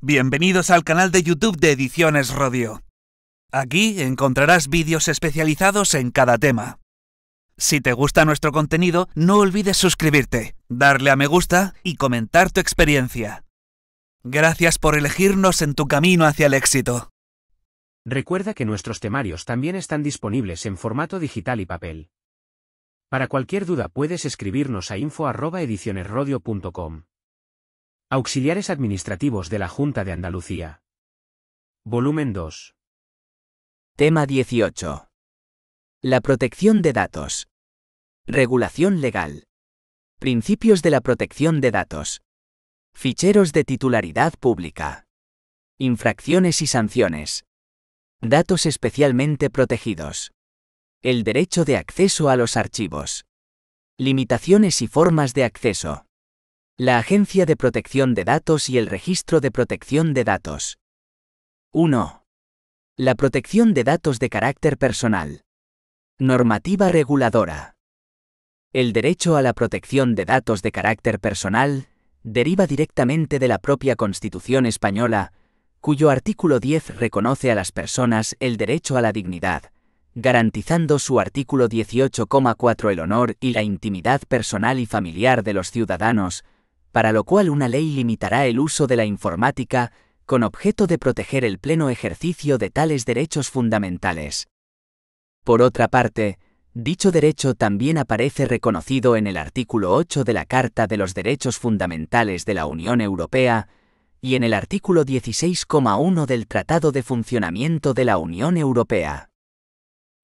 Bienvenidos al canal de YouTube de Ediciones Rodio. Aquí encontrarás vídeos especializados en cada tema. Si te gusta nuestro contenido, no olvides suscribirte, darle a me gusta y comentar tu experiencia. Gracias por elegirnos en tu camino hacia el éxito. Recuerda que nuestros temarios también están disponibles en formato digital y papel. Para cualquier duda puedes escribirnos a info@edicionesrodio.com. Auxiliares administrativos de la Junta de Andalucía. Volumen 2. Tema 18. La protección de datos. Regulación legal. Principios de la protección de datos. Ficheros de titularidad pública. Infracciones y sanciones. Datos especialmente protegidos. El derecho de acceso a los archivos. Limitaciones y formas de acceso. La Agencia de Protección de Datos y el Registro de Protección de Datos. 1. La protección de datos de carácter personal. Normativa reguladora. El derecho a la protección de datos de carácter personal deriva directamente de la propia Constitución española, cuyo artículo 10 reconoce a las personas el derecho a la dignidad, garantizando su artículo 18,4 el honor y la intimidad personal y familiar de los ciudadanos, para lo cual una ley limitará el uso de la informática con objeto de proteger el pleno ejercicio de tales derechos fundamentales. Por otra parte, dicho derecho también aparece reconocido en el artículo 8 de la Carta de los Derechos Fundamentales de la Unión Europea y en el artículo 16,1 del Tratado de Funcionamiento de la Unión Europea.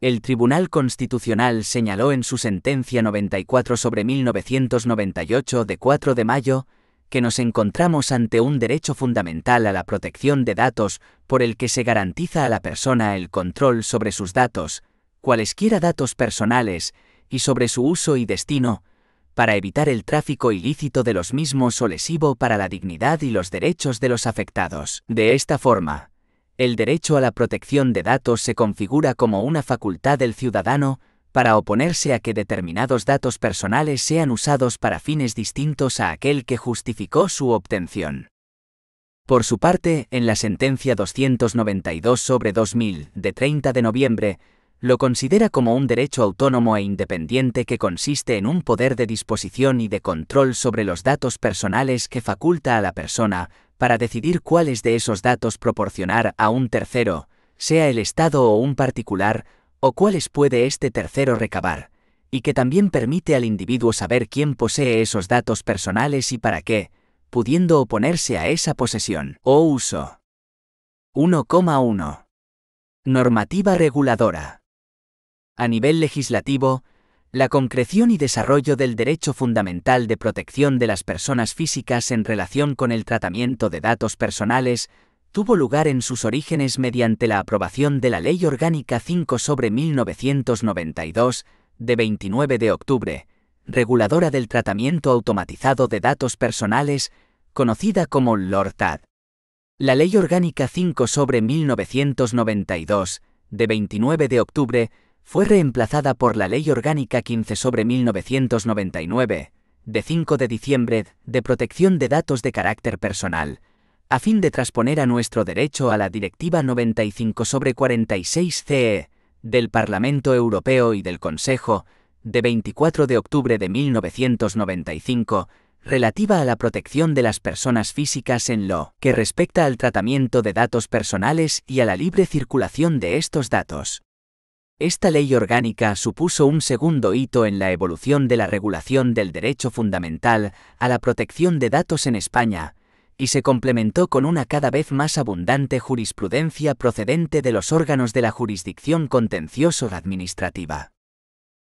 El Tribunal Constitucional señaló en su sentencia 94/1998 de 4 de mayo que nos encontramos ante un derecho fundamental a la protección de datos por el que se garantiza a la persona el control sobre sus datos, cualesquiera datos personales, y sobre su uso y destino, para evitar el tráfico ilícito de los mismos o lesivo para la dignidad y los derechos de los afectados. De esta forma, el derecho a la protección de datos se configura como una facultad del ciudadano para oponerse a que determinados datos personales sean usados para fines distintos a aquel que justificó su obtención. Por su parte, en la sentencia 292/2000 de 30 de noviembre, lo considera como un derecho autónomo e independiente que consiste en un poder de disposición y de control sobre los datos personales que faculta a la persona para decidir cuáles de esos datos proporcionar a un tercero, sea el Estado o un particular, o cuáles puede este tercero recabar, y que también permite al individuo saber quién posee esos datos personales y para qué, pudiendo oponerse a esa posesión o uso. 1,1. Normativa reguladora. A nivel legislativo, la concreción y desarrollo del derecho fundamental de protección de las personas físicas en relación con el tratamiento de datos personales tuvo lugar en sus orígenes mediante la aprobación de la Ley Orgánica 5/1992, de 29 de octubre, reguladora del tratamiento automatizado de datos personales, conocida como LORTAD. La Ley Orgánica 5/1992, de 29 de octubre, fue reemplazada por la Ley Orgánica 15/1999, de 5 de diciembre, de protección de datos de carácter personal, a fin de transponer a nuestro derecho a la Directiva 95/46/CE, del Parlamento Europeo y del Consejo, de 24 de octubre de 1995, relativa a la protección de las personas físicas en lo que respecta al tratamiento de datos personales y a la libre circulación de estos datos. Esta ley orgánica supuso un segundo hito en la evolución de la regulación del derecho fundamental a la protección de datos en España, y se complementó con una cada vez más abundante jurisprudencia procedente de los órganos de la jurisdicción contencioso-administrativa.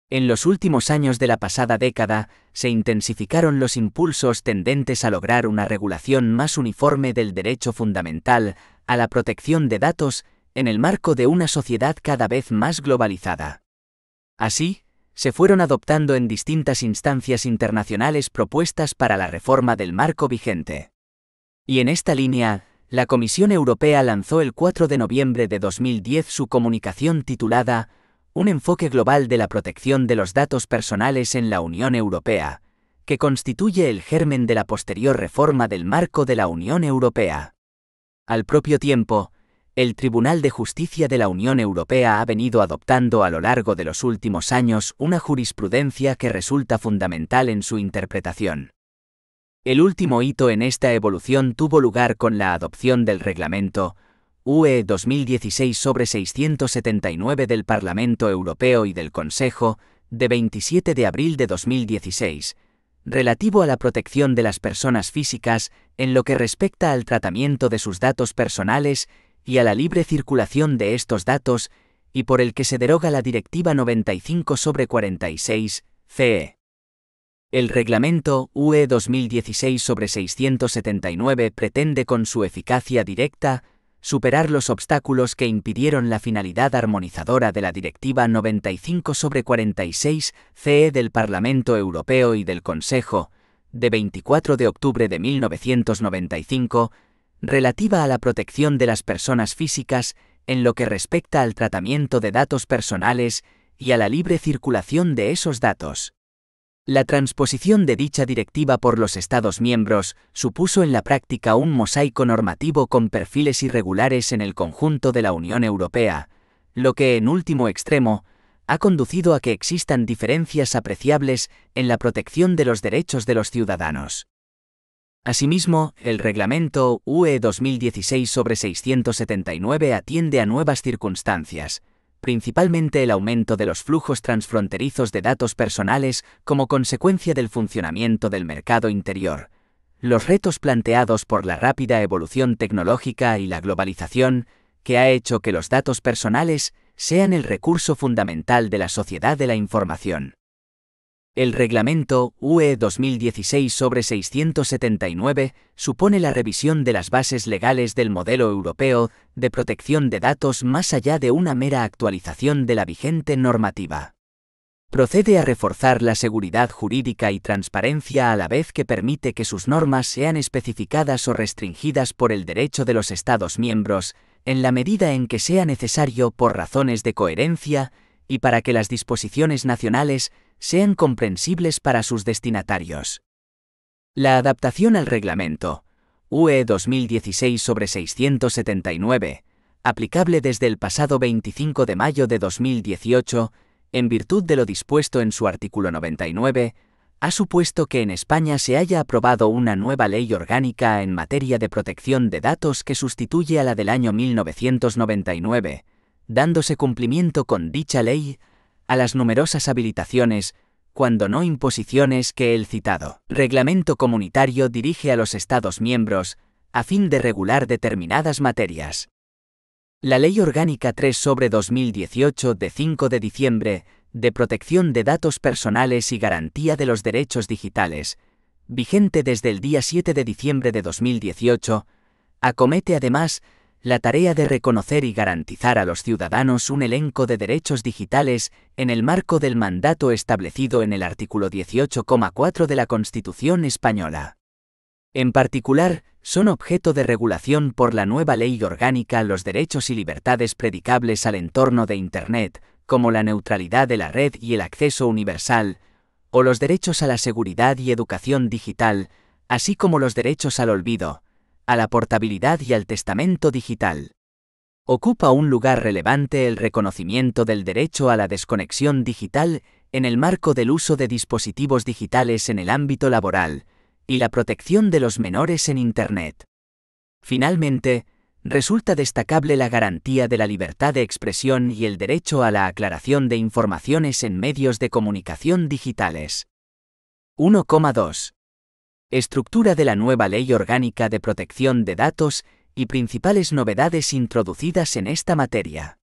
En los últimos años de la pasada década, se intensificaron los impulsos tendentes a lograr una regulación más uniforme del derecho fundamental a la protección de datos en el marco de una sociedad cada vez más globalizada. Así, se fueron adoptando en distintas instancias internacionales propuestas para la reforma del marco vigente. Y en esta línea, la Comisión Europea lanzó el 4 de noviembre de 2010 su comunicación titulada Un enfoque global de la protección de los datos personales en la Unión Europea, que constituye el germen de la posterior reforma del marco de la Unión Europea. Al propio tiempo, el Tribunal de Justicia de la Unión Europea ha venido adoptando a lo largo de los últimos años una jurisprudencia que resulta fundamental en su interpretación. El último hito en esta evolución tuvo lugar con la adopción del Reglamento UE 2016/679 del Parlamento Europeo y del Consejo, de 27 de abril de 2016, relativo a la protección de las personas físicas en lo que respecta al tratamiento de sus datos personales y a la libre circulación de estos datos, y por el que se deroga la Directiva 95/46/CE. El Reglamento UE 2016/679 pretende con su eficacia directa superar los obstáculos que impidieron la finalidad armonizadora de la Directiva 95/46/CE del Parlamento Europeo y del Consejo, de 24 de octubre de 1995, relativa a la protección de las personas físicas en lo que respecta al tratamiento de datos personales y a la libre circulación de esos datos. La transposición de dicha directiva por los Estados miembros supuso en la práctica un mosaico normativo con perfiles irregulares en el conjunto de la Unión Europea, lo que, en último extremo, ha conducido a que existan diferencias apreciables en la protección de los derechos de los ciudadanos. Asimismo, el Reglamento UE 2016/679 atiende a nuevas circunstancias, principalmente el aumento de los flujos transfronterizos de datos personales como consecuencia del funcionamiento del mercado interior, los retos planteados por la rápida evolución tecnológica y la globalización, que ha hecho que los datos personales sean el recurso fundamental de la sociedad de la información. El Reglamento UE 2016/679 supone la revisión de las bases legales del modelo europeo de protección de datos más allá de una mera actualización de la vigente normativa. Procede a reforzar la seguridad jurídica y transparencia a la vez que permite que sus normas sean especificadas o restringidas por el derecho de los Estados miembros, en la medida en que sea necesario por razones de coherencia y para que las disposiciones nacionales sean comprensibles para sus destinatarios. La adaptación al Reglamento UE 2016/679, aplicable desde el pasado 25 de mayo de 2018, en virtud de lo dispuesto en su artículo 99, ha supuesto que en España se haya aprobado una nueva ley orgánica en materia de protección de datos que sustituye a la del año 1999, dándose cumplimiento con dicha ley a las numerosas habilitaciones, cuando no imposiciones, que el citado Reglamento comunitario dirige a los Estados miembros, a fin de regular determinadas materias. La Ley Orgánica 3/2018 de 5 de diciembre, de protección de datos personales y garantía de los derechos digitales, vigente desde el día 7 de diciembre de 2018, acomete además la tarea de reconocer y garantizar a los ciudadanos un elenco de derechos digitales en el marco del mandato establecido en el artículo 18,4 de la Constitución española. En particular, son objeto de regulación por la nueva ley orgánica los derechos y libertades predicables al entorno de Internet, como la neutralidad de la red y el acceso universal, o los derechos a la seguridad y educación digital, así como los derechos al olvido, a la portabilidad y al testamento digital. Ocupa un lugar relevante el reconocimiento del derecho a la desconexión digital en el marco del uso de dispositivos digitales en el ámbito laboral, y la protección de los menores en Internet. Finalmente, resulta destacable la garantía de la libertad de expresión y el derecho a la aclaración de informaciones en medios de comunicación digitales. 1,2. Estructura de la nueva Ley Orgánica de Protección de Datos y principales novedades introducidas en esta materia.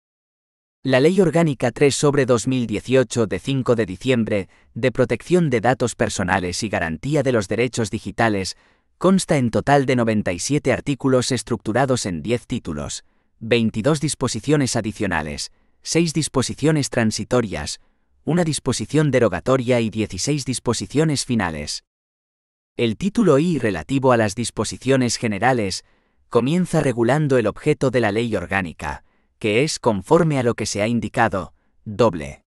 La Ley Orgánica 3/2018 de 5 de diciembre, de protección de datos personales y garantía de los derechos digitales, consta en total de 97 artículos estructurados en 10 títulos, 22 disposiciones adicionales, 6 disposiciones transitorias, una disposición derogatoria y 16 disposiciones finales. El título I, relativo a las disposiciones generales, comienza regulando el objeto de la ley orgánica, que es, conforme a lo que se ha indicado, doble.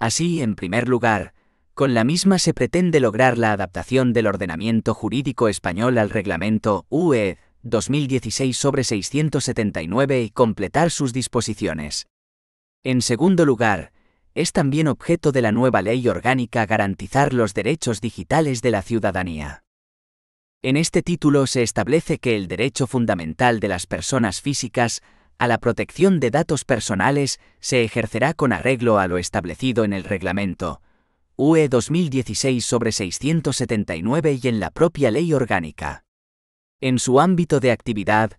Así, en primer lugar, con la misma se pretende lograr la adaptación del ordenamiento jurídico español al Reglamento UE 2016/679 y completar sus disposiciones. En segundo lugar, es también objeto de la nueva Ley Orgánica garantizar los derechos digitales de la ciudadanía. En este título se establece que el derecho fundamental de las personas físicas a la protección de datos personales se ejercerá con arreglo a lo establecido en el Reglamento UE 2016/679 y en la propia Ley Orgánica. En su ámbito de actividad,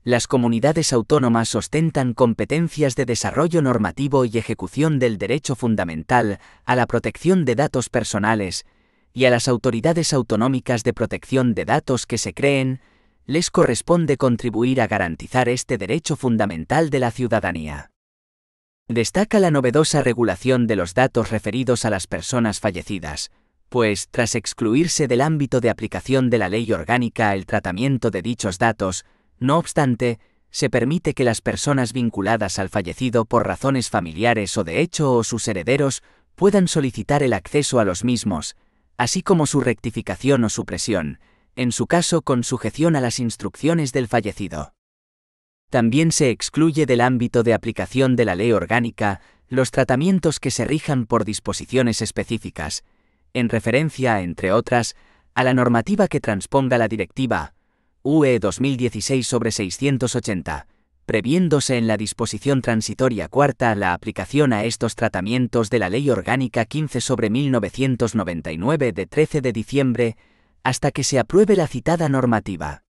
las comunidades autónomas ostentan competencias de desarrollo normativo y ejecución del derecho fundamental a la protección de datos personales, y a las autoridades autonómicas de protección de datos que se creen, les corresponde contribuir a garantizar este derecho fundamental de la ciudadanía. Destaca la novedosa regulación de los datos referidos a las personas fallecidas, pues, tras excluirse del ámbito de aplicación de la Ley Orgánica el tratamiento de dichos datos, no obstante, se permite que las personas vinculadas al fallecido por razones familiares o de hecho o sus herederos puedan solicitar el acceso a los mismos, así como su rectificación o supresión, en su caso con sujeción a las instrucciones del fallecido. También se excluye del ámbito de aplicación de la Ley Orgánica los tratamientos que se rijan por disposiciones específicas, en referencia, entre otras, a la normativa que transponga la Directiva UE 2016/680, previéndose en la disposición transitoria cuarta la aplicación a estos tratamientos de la Ley Orgánica 15/1999 de 13 de diciembre, hasta que se apruebe la citada normativa.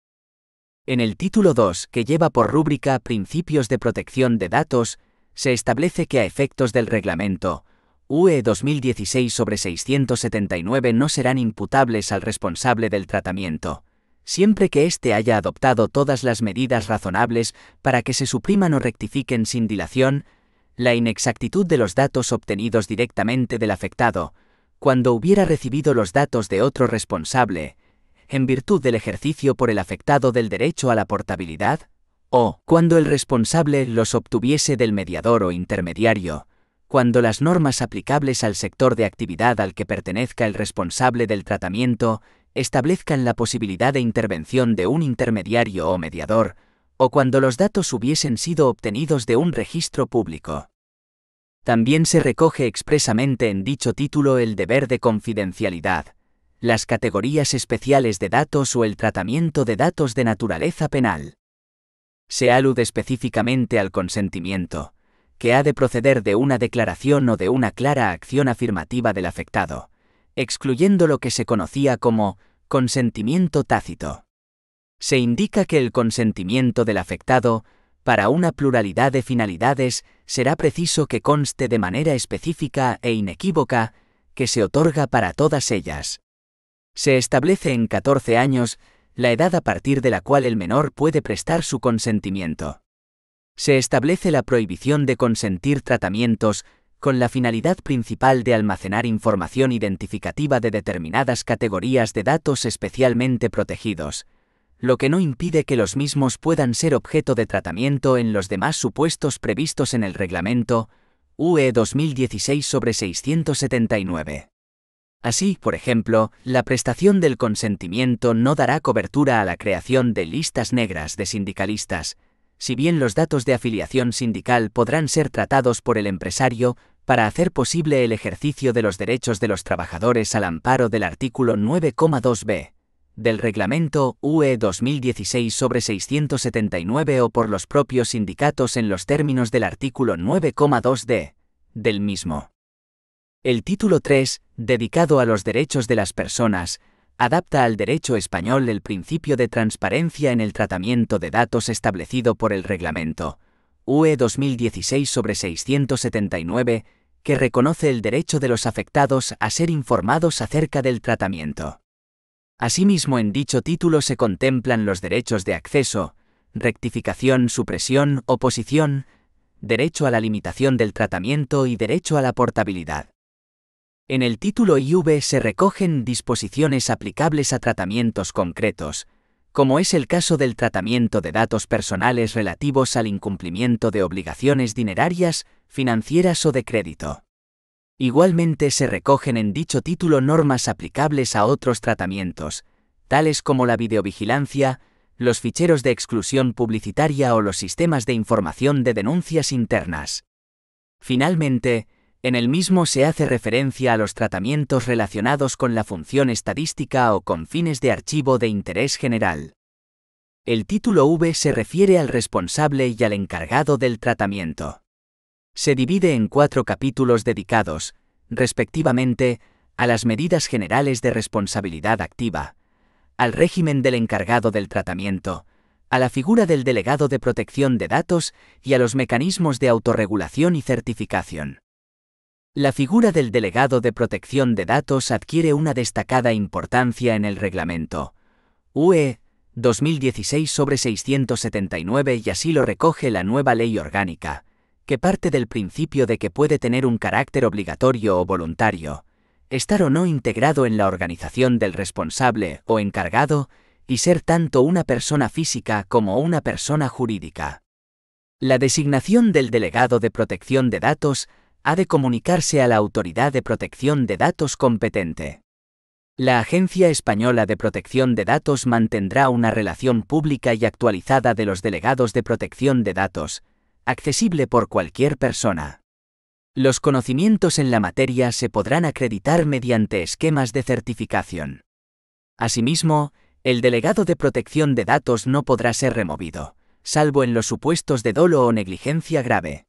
En el título 2, que lleva por rúbrica Principios de protección de datos, se establece que a efectos del Reglamento UE 2016/679 no serán imputables al responsable del tratamiento, siempre que éste haya adoptado todas las medidas razonables para que se supriman o rectifiquen sin dilación la inexactitud de los datos obtenidos directamente del afectado, cuando hubiera recibido los datos de otro responsable, en virtud del ejercicio por el afectado del derecho a la portabilidad, o cuando el responsable los obtuviese del mediador o intermediario, cuando las normas aplicables al sector de actividad al que pertenezca el responsable del tratamiento establezcan la posibilidad de intervención de un intermediario o mediador, o cuando los datos hubiesen sido obtenidos de un registro público. También se recoge expresamente en dicho título el deber de confidencialidad, las categorías especiales de datos o el tratamiento de datos de naturaleza penal. Se alude específicamente al consentimiento, que ha de proceder de una declaración o de una clara acción afirmativa del afectado, excluyendo lo que se conocía como consentimiento tácito. Se indica que el consentimiento del afectado, para una pluralidad de finalidades, será preciso que conste de manera específica e inequívoca, que se otorga para todas ellas. Se establece en 14 años la edad a partir de la cual el menor puede prestar su consentimiento. Se establece la prohibición de consentir tratamientos con la finalidad principal de almacenar información identificativa de determinadas categorías de datos especialmente protegidos, lo que no impide que los mismos puedan ser objeto de tratamiento en los demás supuestos previstos en el Reglamento UE 2016/679. Así, por ejemplo, la prestación del consentimiento no dará cobertura a la creación de listas negras de sindicalistas, si bien los datos de afiliación sindical podrán ser tratados por el empresario para hacer posible el ejercicio de los derechos de los trabajadores al amparo del artículo 9,2b del Reglamento UE 2016/679 o por los propios sindicatos en los términos del artículo 9,2d del mismo. El título 3, dedicado a los derechos de las personas, adapta al derecho español el principio de transparencia en el tratamiento de datos establecido por el Reglamento UE 2016/679, que reconoce el derecho de los afectados a ser informados acerca del tratamiento. Asimismo, en dicho título se contemplan los derechos de acceso, rectificación, supresión, oposición, derecho a la limitación del tratamiento y derecho a la portabilidad. En el título IV se recogen disposiciones aplicables a tratamientos concretos, como es el caso del tratamiento de datos personales relativos al incumplimiento de obligaciones dinerarias, financieras o de crédito. Igualmente se recogen en dicho título normas aplicables a otros tratamientos, tales como la videovigilancia, los ficheros de exclusión publicitaria o los sistemas de información de denuncias internas. Finalmente, en el mismo se hace referencia a los tratamientos relacionados con la función estadística o con fines de archivo de interés general. El título V se refiere al responsable y al encargado del tratamiento. Se divide en 4 capítulos dedicados, respectivamente, a las medidas generales de responsabilidad activa, al régimen del encargado del tratamiento, a la figura del delegado de protección de datos y a los mecanismos de autorregulación y certificación. La figura del delegado de protección de datos adquiere una destacada importancia en el reglamento UE 2016/679 y así lo recoge la nueva ley orgánica, que parte del principio de que puede tener un carácter obligatorio o voluntario, estar o no integrado en la organización del responsable o encargado, y ser tanto una persona física como una persona jurídica. La designación del delegado de protección de datos ha de comunicarse a la autoridad de protección de datos competente. La Agencia Española de Protección de Datos mantendrá una relación pública y actualizada de los delegados de protección de datos, accesible por cualquier persona. Los conocimientos en la materia se podrán acreditar mediante esquemas de certificación. Asimismo, el delegado de protección de datos no podrá ser removido, salvo en los supuestos de dolo o negligencia grave.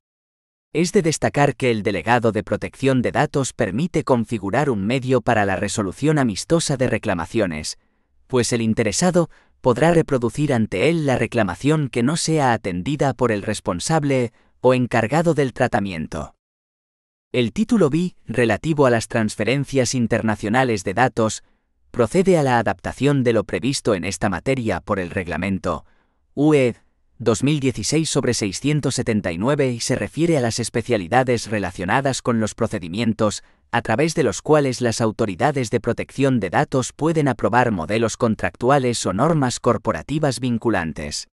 Es de destacar que el delegado de protección de datos permite configurar un medio para la resolución amistosa de reclamaciones, pues el interesado podrá reproducir ante él la reclamación que no sea atendida por el responsable o encargado del tratamiento. El título B, relativo a las transferencias internacionales de datos, procede a la adaptación de lo previsto en esta materia por el reglamento UE 2016/679 y se refiere a las especialidades relacionadas con los procedimientos a través de los cuales las autoridades de protección de datos pueden aprobar modelos contractuales o normas corporativas vinculantes.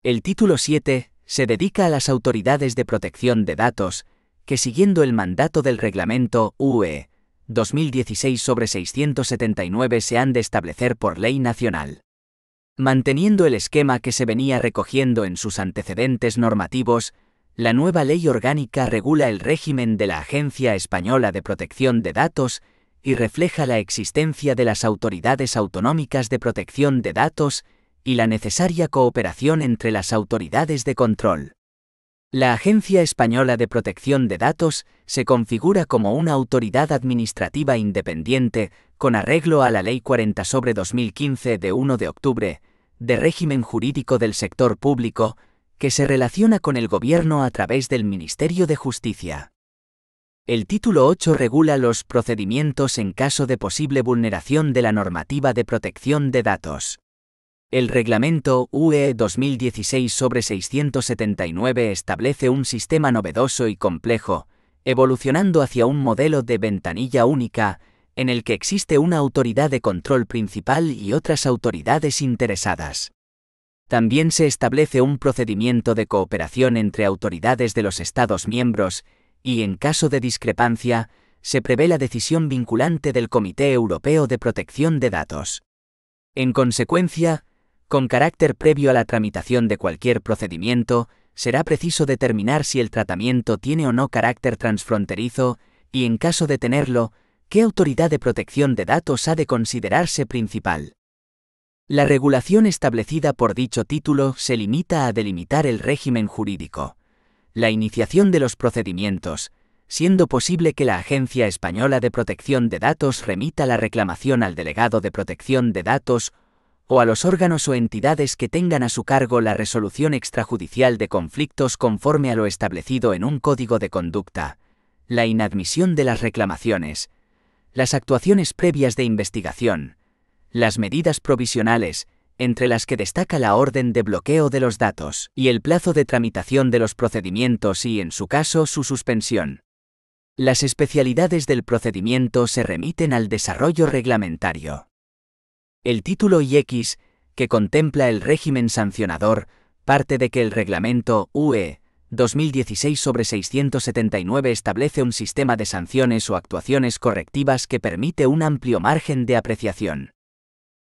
El título 7 se dedica a las autoridades de protección de datos, que siguiendo el mandato del reglamento UE 2016/679 se han de establecer por ley nacional. Manteniendo el esquema que se venía recogiendo en sus antecedentes normativos, la nueva ley orgánica regula el régimen de la Agencia Española de Protección de Datos y refleja la existencia de las autoridades autonómicas de protección de datos y la necesaria cooperación entre las autoridades de control. La Agencia Española de Protección de Datos se configura como una autoridad administrativa independiente con arreglo a la Ley 40/2015 de 1 de octubre, de régimen jurídico del sector público, que se relaciona con el Gobierno a través del Ministerio de Justicia. El título 8 regula los procedimientos en caso de posible vulneración de la normativa de protección de datos. El reglamento UE 2016/679 establece un sistema novedoso y complejo, evolucionando hacia un modelo de ventanilla única, en el que existe una autoridad de control principal y otras autoridades interesadas. También se establece un procedimiento de cooperación entre autoridades de los Estados miembros y, en caso de discrepancia, se prevé la decisión vinculante del Comité Europeo de Protección de Datos. En consecuencia, con carácter previo a la tramitación de cualquier procedimiento, será preciso determinar si el tratamiento tiene o no carácter transfronterizo y, en caso de tenerlo, qué autoridad de protección de datos ha de considerarse principal. La regulación establecida por dicho título se limita a delimitar el régimen jurídico, la iniciación de los procedimientos, siendo posible que la Agencia Española de Protección de Datos remita la reclamación al delegado de protección de datos o a los órganos o entidades que tengan a su cargo la resolución extrajudicial de conflictos conforme a lo establecido en un código de conducta, la inadmisión de las reclamaciones, las actuaciones previas de investigación, las medidas provisionales, entre las que destaca la orden de bloqueo de los datos, y el plazo de tramitación de los procedimientos y, en su caso, su suspensión. Las especialidades del procedimiento se remiten al desarrollo reglamentario. El título IX, que contempla el régimen sancionador, parte de que el reglamento UE 2016/679 establece un sistema de sanciones o actuaciones correctivas que permite un amplio margen de apreciación.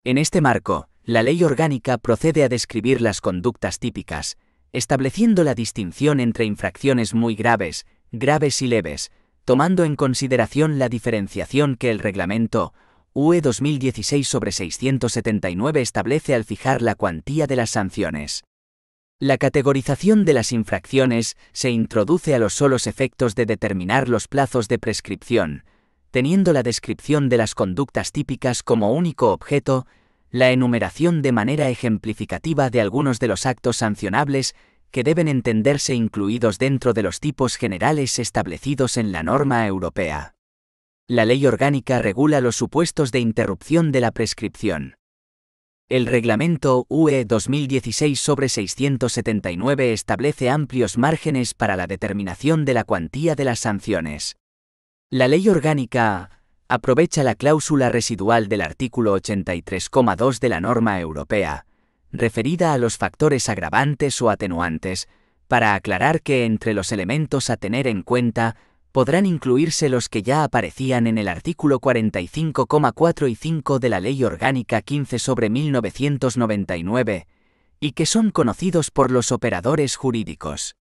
En este marco, La ley orgánica procede a describir las conductas típicas, estableciendo la distinción entre infracciones muy graves, graves y leves, tomando en consideración la diferenciación que el reglamento UE 2016/679 establece al fijar la cuantía de las sanciones. La categorización de las infracciones se introduce a los solos efectos de determinar los plazos de prescripción, teniendo la descripción de las conductas típicas como único objeto, la enumeración de manera ejemplificativa de algunos de los actos sancionables que deben entenderse incluidos dentro de los tipos generales establecidos en la norma europea. La ley orgánica regula los supuestos de interrupción de la prescripción. El reglamento UE 2016/679 establece amplios márgenes para la determinación de la cuantía de las sanciones. La ley orgánica aprovecha la cláusula residual del artículo 83,2 de la norma europea, referida a los factores agravantes o atenuantes, para aclarar que entre los elementos a tener en cuenta podrán incluirse los que ya aparecían en el artículo 45,4 y 5 de la Ley Orgánica 15/1999, y que son conocidos por los operadores jurídicos.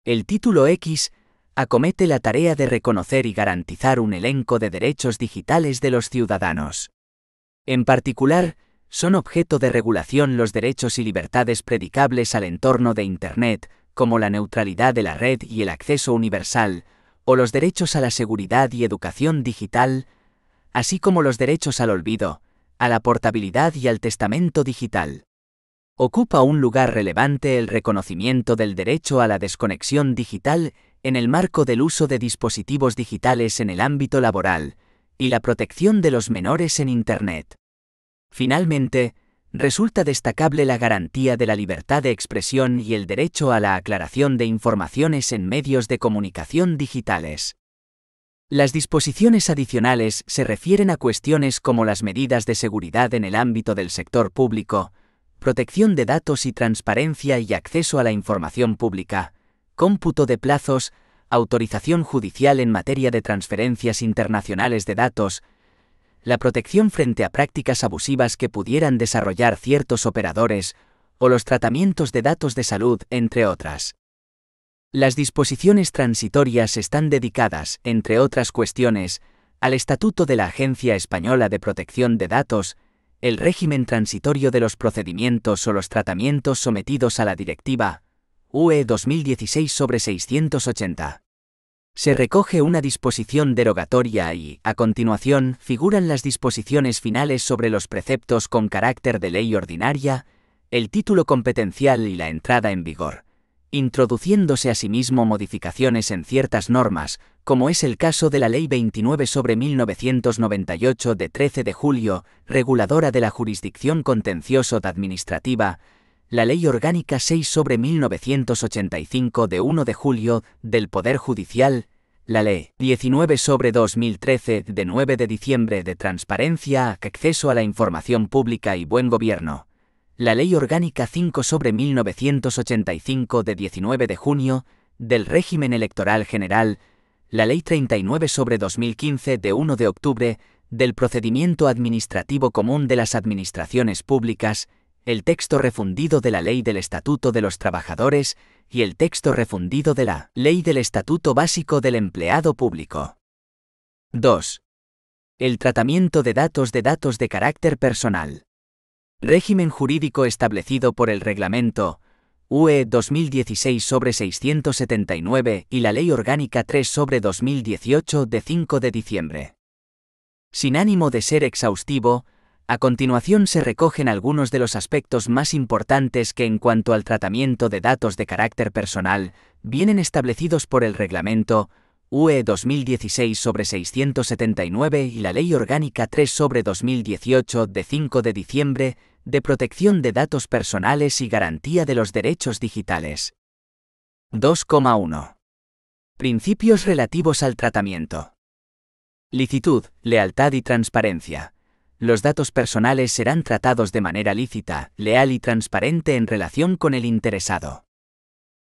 El título X acomete la tarea de reconocer y garantizar un elenco de derechos digitales de los ciudadanos. En particular, son objeto de regulación los derechos y libertades predicables al entorno de Internet, como la neutralidad de la red y el acceso universal, o los derechos a la seguridad y educación digital, así como los derechos al olvido, a la portabilidad y al testamento digital. Ocupa un lugar relevante el reconocimiento del derecho a la desconexión digital en el marco del uso de dispositivos digitales en el ámbito laboral, y la protección de los menores en Internet. Finalmente, resulta destacable la garantía de la libertad de expresión y el derecho a la aclaración de informaciones en medios de comunicación digitales. Las disposiciones adicionales se refieren a cuestiones como las medidas de seguridad en el ámbito del sector público, protección de datos y transparencia y acceso a la información pública, cómputo de plazos, autorización judicial en materia de transferencias internacionales de datos, la protección frente a prácticas abusivas que pudieran desarrollar ciertos operadores, o los tratamientos de datos de salud, entre otras. Las disposiciones transitorias están dedicadas, entre otras cuestiones, al Estatuto de la Agencia Española de Protección de Datos, el régimen transitorio de los procedimientos o los tratamientos sometidos a la Directiva UE 2016/680. Se recoge una disposición derogatoria y, a continuación, figuran las disposiciones finales sobre los preceptos con carácter de ley ordinaria, el título competencial y la entrada en vigor, introduciéndose asimismo modificaciones en ciertas normas, como es el caso de la Ley 29/1998 de 13 de julio, reguladora de la jurisdicción contencioso-administrativa, la Ley Orgánica 6/1985 de 1 de julio del Poder Judicial, la Ley 19/2013 de 9 de diciembre de Transparencia, Acceso a la Información Pública y Buen Gobierno, la Ley Orgánica 5/1985 de 19 de junio del Régimen Electoral General, la Ley 39/2015 de 1 de octubre del Procedimiento Administrativo Común de las Administraciones Públicas, el texto refundido de la Ley del Estatuto de los Trabajadores y el texto refundido de la Ley del Estatuto Básico del Empleado Público. 2. El tratamiento de datos de carácter personal. Régimen jurídico establecido por el Reglamento UE 2016/679 y la Ley Orgánica 3/2018 de 5 de diciembre. Sin ánimo de ser exhaustivo, a continuación se recogen algunos de los aspectos más importantes que en cuanto al tratamiento de datos de carácter personal, vienen establecidos por el Reglamento UE 2016/679 y la Ley Orgánica 3/2018 de 5 de diciembre de protección de datos personales y garantía de los derechos digitales. 2,1. Principios relativos al tratamiento. Licitud, lealtad y transparencia. Los datos personales serán tratados de manera lícita, leal y transparente en relación con el interesado.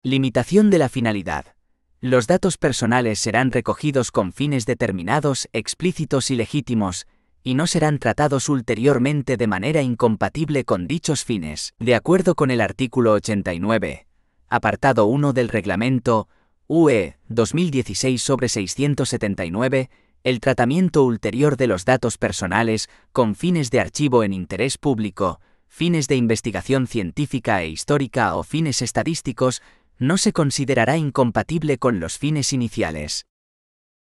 Limitación de la finalidad. Los datos personales serán recogidos con fines determinados, explícitos y legítimos, y no serán tratados ulteriormente de manera incompatible con dichos fines. De acuerdo con el artículo 89, apartado 1 del Reglamento UE 2016/679, el tratamiento ulterior de los datos personales con fines de archivo en interés público, fines de investigación científica e histórica o fines estadísticos no se considerará incompatible con los fines iniciales.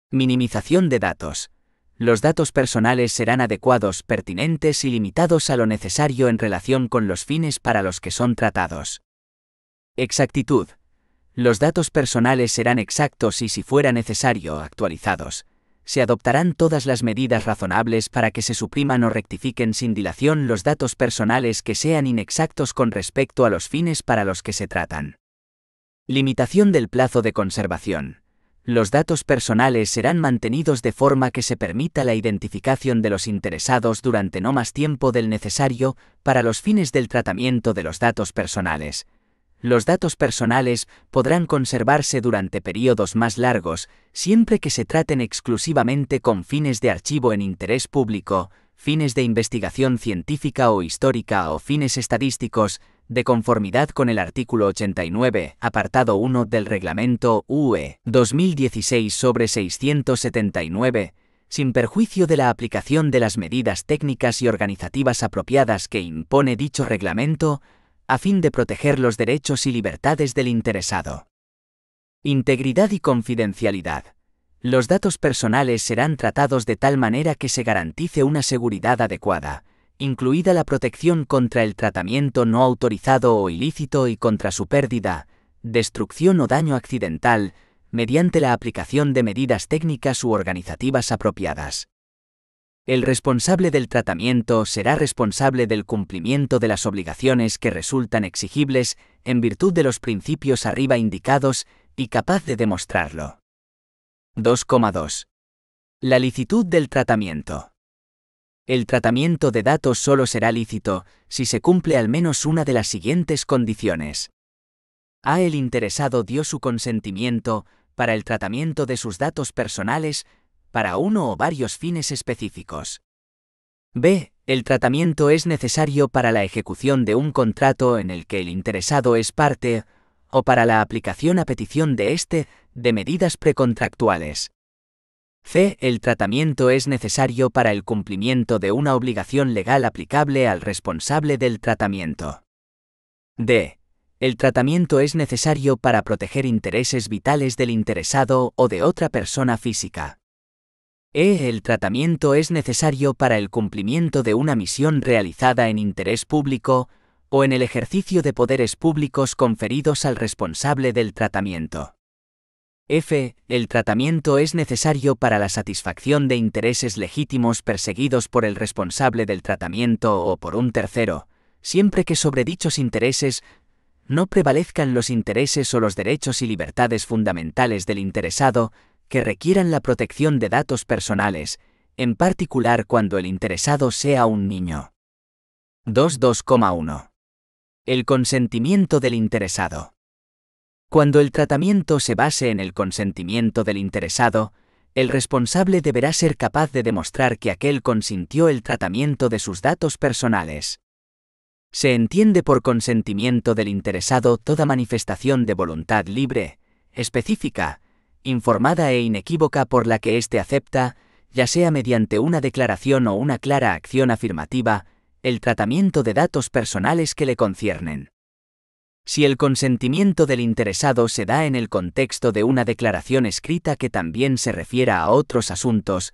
Minimización de datos. Los datos personales serán adecuados, pertinentes y limitados a lo necesario en relación con los fines para los que son tratados. Exactitud. Los datos personales serán exactos y, si fuera necesario, actualizados. Se adoptarán todas las medidas razonables para que se supriman o rectifiquen sin dilación los datos personales que sean inexactos con respecto a los fines para los que se tratan. Limitación del plazo de conservación. Los datos personales serán mantenidos de forma que se permita la identificación de los interesados durante no más tiempo del necesario para los fines del tratamiento de los datos personales. Los datos personales podrán conservarse durante periodos más largos, siempre que se traten exclusivamente con fines de archivo en interés público, fines de investigación científica o histórica o fines estadísticos, de conformidad con el artículo 89, apartado 1 del Reglamento UE 2016/679, sin perjuicio de la aplicación de las medidas técnicas y organizativas apropiadas que impone dicho reglamento, a fin de proteger los derechos y libertades del interesado. Integridad y confidencialidad. Los datos personales serán tratados de tal manera que se garantice una seguridad adecuada, incluida la protección contra el tratamiento no autorizado o ilícito y contra su pérdida, destrucción o daño accidental, mediante la aplicación de medidas técnicas u organizativas apropiadas. El responsable del tratamiento será responsable del cumplimiento de las obligaciones que resultan exigibles en virtud de los principios arriba indicados y capaz de demostrarlo. 2,2. La licitud del tratamiento. El tratamiento de datos solo será lícito si se cumple al menos una de las siguientes condiciones. A. El interesado dio su consentimiento para el tratamiento de sus datos personales para uno o varios fines específicos. B. El tratamiento es necesario para la ejecución de un contrato en el que el interesado es parte, o para la aplicación a petición de éste de medidas precontractuales. C. El tratamiento es necesario para el cumplimiento de una obligación legal aplicable al responsable del tratamiento. D. El tratamiento es necesario para proteger intereses vitales del interesado o de otra persona física. E. El tratamiento es necesario para el cumplimiento de una misión realizada en interés público o en el ejercicio de poderes públicos conferidos al responsable del tratamiento. F. El tratamiento es necesario para la satisfacción de intereses legítimos perseguidos por el responsable del tratamiento o por un tercero, siempre que sobre dichos intereses no prevalezcan los intereses o los derechos y libertades fundamentales del interesado que requieran la protección de datos personales, en particular cuando el interesado sea un niño. 2.2,1. El consentimiento del interesado. Cuando el tratamiento se base en el consentimiento del interesado, el responsable deberá ser capaz de demostrar que aquél consintió el tratamiento de sus datos personales. Se entiende por consentimiento del interesado toda manifestación de voluntad libre, específica, informada e inequívoca por la que éste acepta, ya sea mediante una declaración o una clara acción afirmativa, el tratamiento de datos personales que le conciernen. Si el consentimiento del interesado se da en el contexto de una declaración escrita que también se refiera a otros asuntos,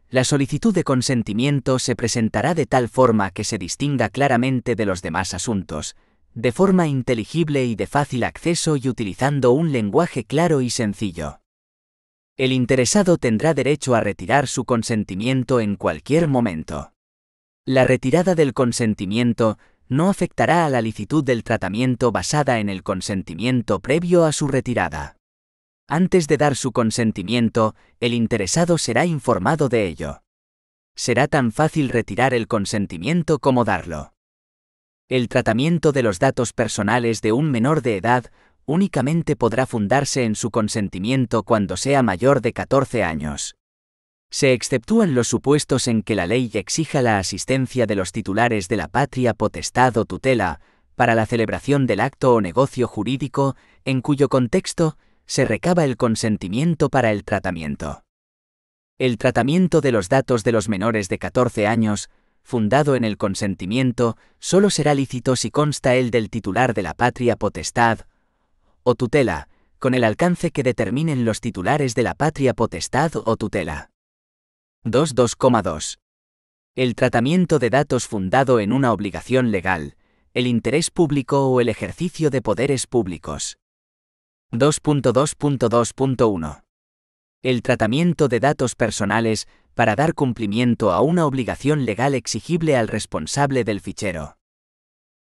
la solicitud de consentimiento se presentará de tal forma que se distinga claramente de los demás asuntos, de forma inteligible y de fácil acceso y utilizando un lenguaje claro y sencillo. El interesado tendrá derecho a retirar su consentimiento en cualquier momento. La retirada del consentimiento no afectará a la licitud del tratamiento basada en el consentimiento previo a su retirada. Antes de dar su consentimiento, el interesado será informado de ello. Será tan fácil retirar el consentimiento como darlo. El tratamiento de los datos personales de un menor de edad únicamente podrá fundarse en su consentimiento cuando sea mayor de 14 años. Se exceptúan los supuestos en que la ley exija la asistencia de los titulares de la patria potestad o tutela para la celebración del acto o negocio jurídico en cuyo contexto se recaba el consentimiento para el tratamiento. El tratamiento de los datos de los menores de 14 años, fundado en el consentimiento, solo será lícito si consta el del titular de la patria potestad o tutela, con el alcance que determinen los titulares de la patria potestad o tutela. 2.2,2. El tratamiento de datos fundado en una obligación legal, el interés público o el ejercicio de poderes públicos. 2.2.2.1. El tratamiento de datos personales para dar cumplimiento a una obligación legal exigible al responsable del fichero.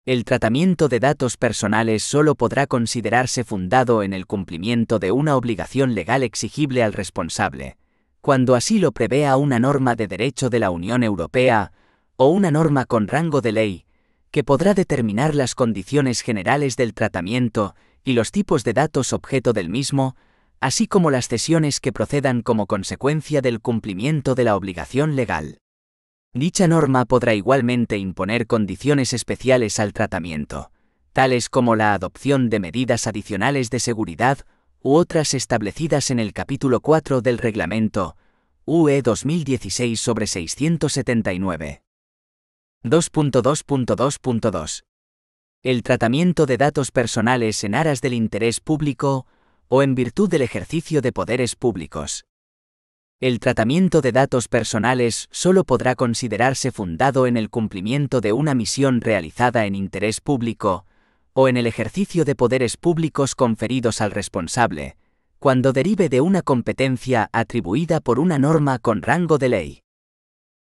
El tratamiento de datos personales solo podrá considerarse fundado en el cumplimiento de una obligación legal exigible al responsable, cuando así lo prevea una norma de derecho de la Unión Europea o una norma con rango de ley, que podrá determinar las condiciones generales del tratamiento y los tipos de datos objeto del mismo, así como las cesiones que procedan como consecuencia del cumplimiento de la obligación legal. Dicha norma podrá igualmente imponer condiciones especiales al tratamiento, tales como la adopción de medidas adicionales de seguridad u otras establecidas en el capítulo 4 del Reglamento UE 2016/679. 2.2.2.2. El tratamiento de datos personales en aras del interés público o en virtud del ejercicio de poderes públicos. El tratamiento de datos personales solo podrá considerarse fundado en el cumplimiento de una misión realizada en interés público o en el ejercicio de poderes públicos conferidos al responsable, cuando derive de una competencia atribuida por una norma con rango de ley.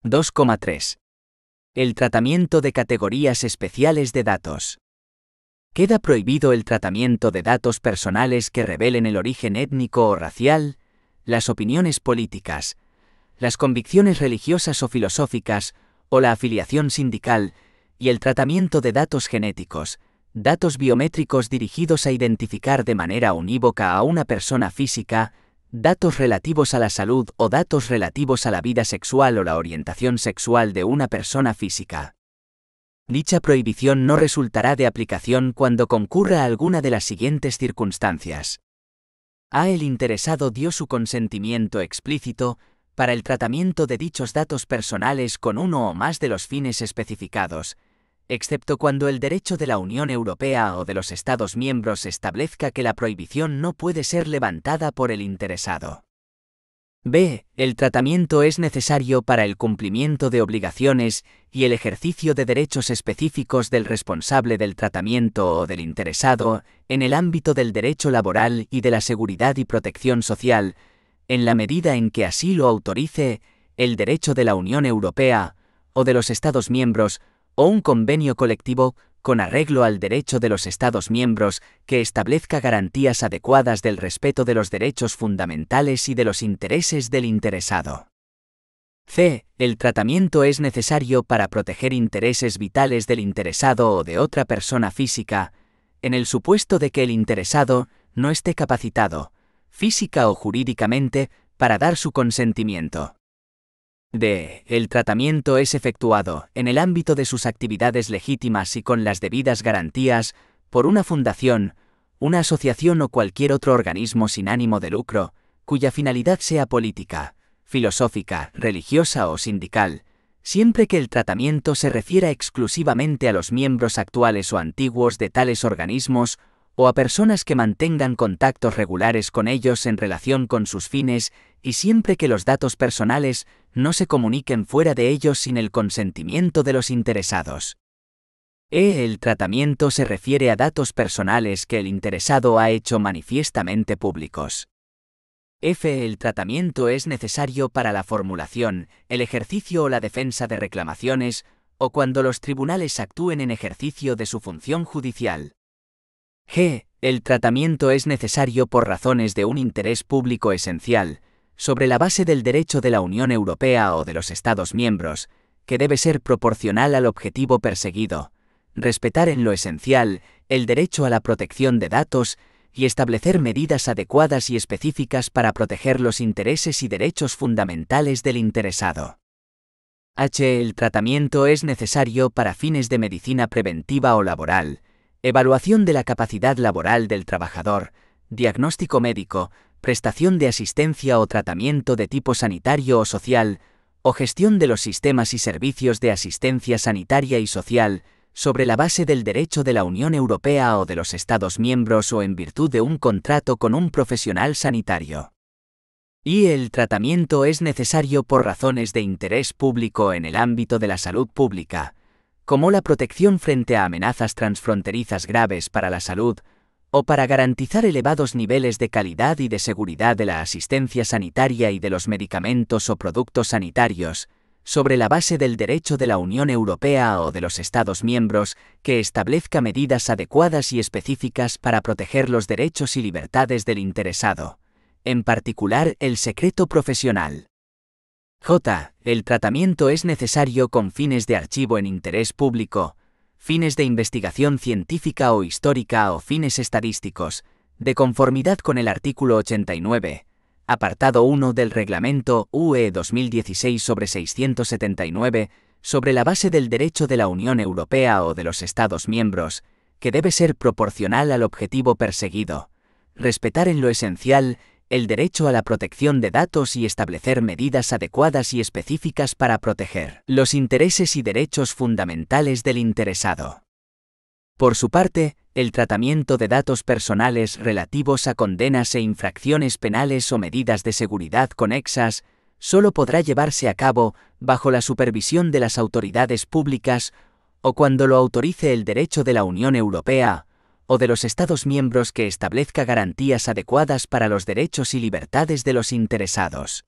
2,3. El tratamiento de categorías especiales de datos. Queda prohibido el tratamiento de datos personales que revelen el origen étnico o racial, las opiniones políticas, las convicciones religiosas o filosóficas, o la afiliación sindical, y el tratamiento de datos genéticos, datos biométricos dirigidos a identificar de manera unívoca a una persona física, datos relativos a la salud o datos relativos a la vida sexual o la orientación sexual de una persona física. Dicha prohibición no resultará de aplicación cuando concurra alguna de las siguientes circunstancias. A. El interesado dio su consentimiento explícito para el tratamiento de dichos datos personales con uno o más de los fines especificados, excepto cuando el derecho de la Unión Europea o de los Estados miembros establezca que la prohibición no puede ser levantada por el interesado. B. El tratamiento es necesario para el cumplimiento de obligaciones y el ejercicio de derechos específicos del responsable del tratamiento o del interesado en el ámbito del derecho laboral y de la seguridad y protección social, en la medida en que así lo autorice el derecho de la Unión Europea o de los Estados miembros o un convenio colectivo con arreglo al derecho de los Estados miembros que establezca garantías adecuadas del respeto de los derechos fundamentales y de los intereses del interesado. C. El tratamiento es necesario para proteger intereses vitales del interesado o de otra persona física, en el supuesto de que el interesado no esté capacitado, física o jurídicamente, para dar su consentimiento. D. El tratamiento es efectuado, en el ámbito de sus actividades legítimas y con las debidas garantías, por una fundación, una asociación o cualquier otro organismo sin ánimo de lucro, cuya finalidad sea política, filosófica, religiosa o sindical, siempre que el tratamiento se refiera exclusivamente a los miembros actuales o antiguos de tales organismos o a personas que mantengan contactos regulares con ellos en relación con sus fines y siempre que los datos personales no se comuniquen fuera de ellos sin el consentimiento de los interesados. E. El tratamiento se refiere a datos personales que el interesado ha hecho manifiestamente públicos. F. El tratamiento es necesario para la formulación, el ejercicio o la defensa de reclamaciones, o cuando los tribunales actúen en ejercicio de su función judicial. G. El tratamiento es necesario por razones de un interés público esencial, sobre la base del derecho de la Unión Europea o de los Estados miembros, que debe ser proporcional al objetivo perseguido, respetar en lo esencial el derecho a la protección de datos y establecer medidas adecuadas y específicas para proteger los intereses y derechos fundamentales del interesado. H. El tratamiento es necesario para fines de medicina preventiva o laboral, evaluación de la capacidad laboral del trabajador, diagnóstico médico, prestación de asistencia o tratamiento de tipo sanitario o social, o gestión de los sistemas y servicios de asistencia sanitaria y social, sobre la base del derecho de la Unión Europea o de los Estados miembros o en virtud de un contrato con un profesional sanitario. Y el tratamiento es necesario por razones de interés público en el ámbito de la salud pública, como la protección frente a amenazas transfronterizas graves para la salud, o para garantizar elevados niveles de calidad y de seguridad de la asistencia sanitaria y de los medicamentos o productos sanitarios, sobre la base del derecho de la Unión Europea o de los Estados miembros, que establezca medidas adecuadas y específicas para proteger los derechos y libertades del interesado, en particular el secreto profesional. J. El tratamiento es necesario con fines de archivo en interés público, fines de investigación científica o histórica o fines estadísticos, de conformidad con el artículo 89, apartado 1 del Reglamento UE 2016/679, sobre la base del derecho de la Unión Europea o de los Estados miembros, que debe ser proporcional al objetivo perseguido, respetar en lo esencial el derecho a la protección de datos y establecer medidas adecuadas y específicas para proteger los intereses y derechos fundamentales del interesado. Por su parte, el tratamiento de datos personales relativos a condenas e infracciones penales o medidas de seguridad conexas solo podrá llevarse a cabo bajo la supervisión de las autoridades públicas o cuando lo autorice el derecho de la Unión Europea o de los Estados miembros que establezca garantías adecuadas para los derechos y libertades de los interesados.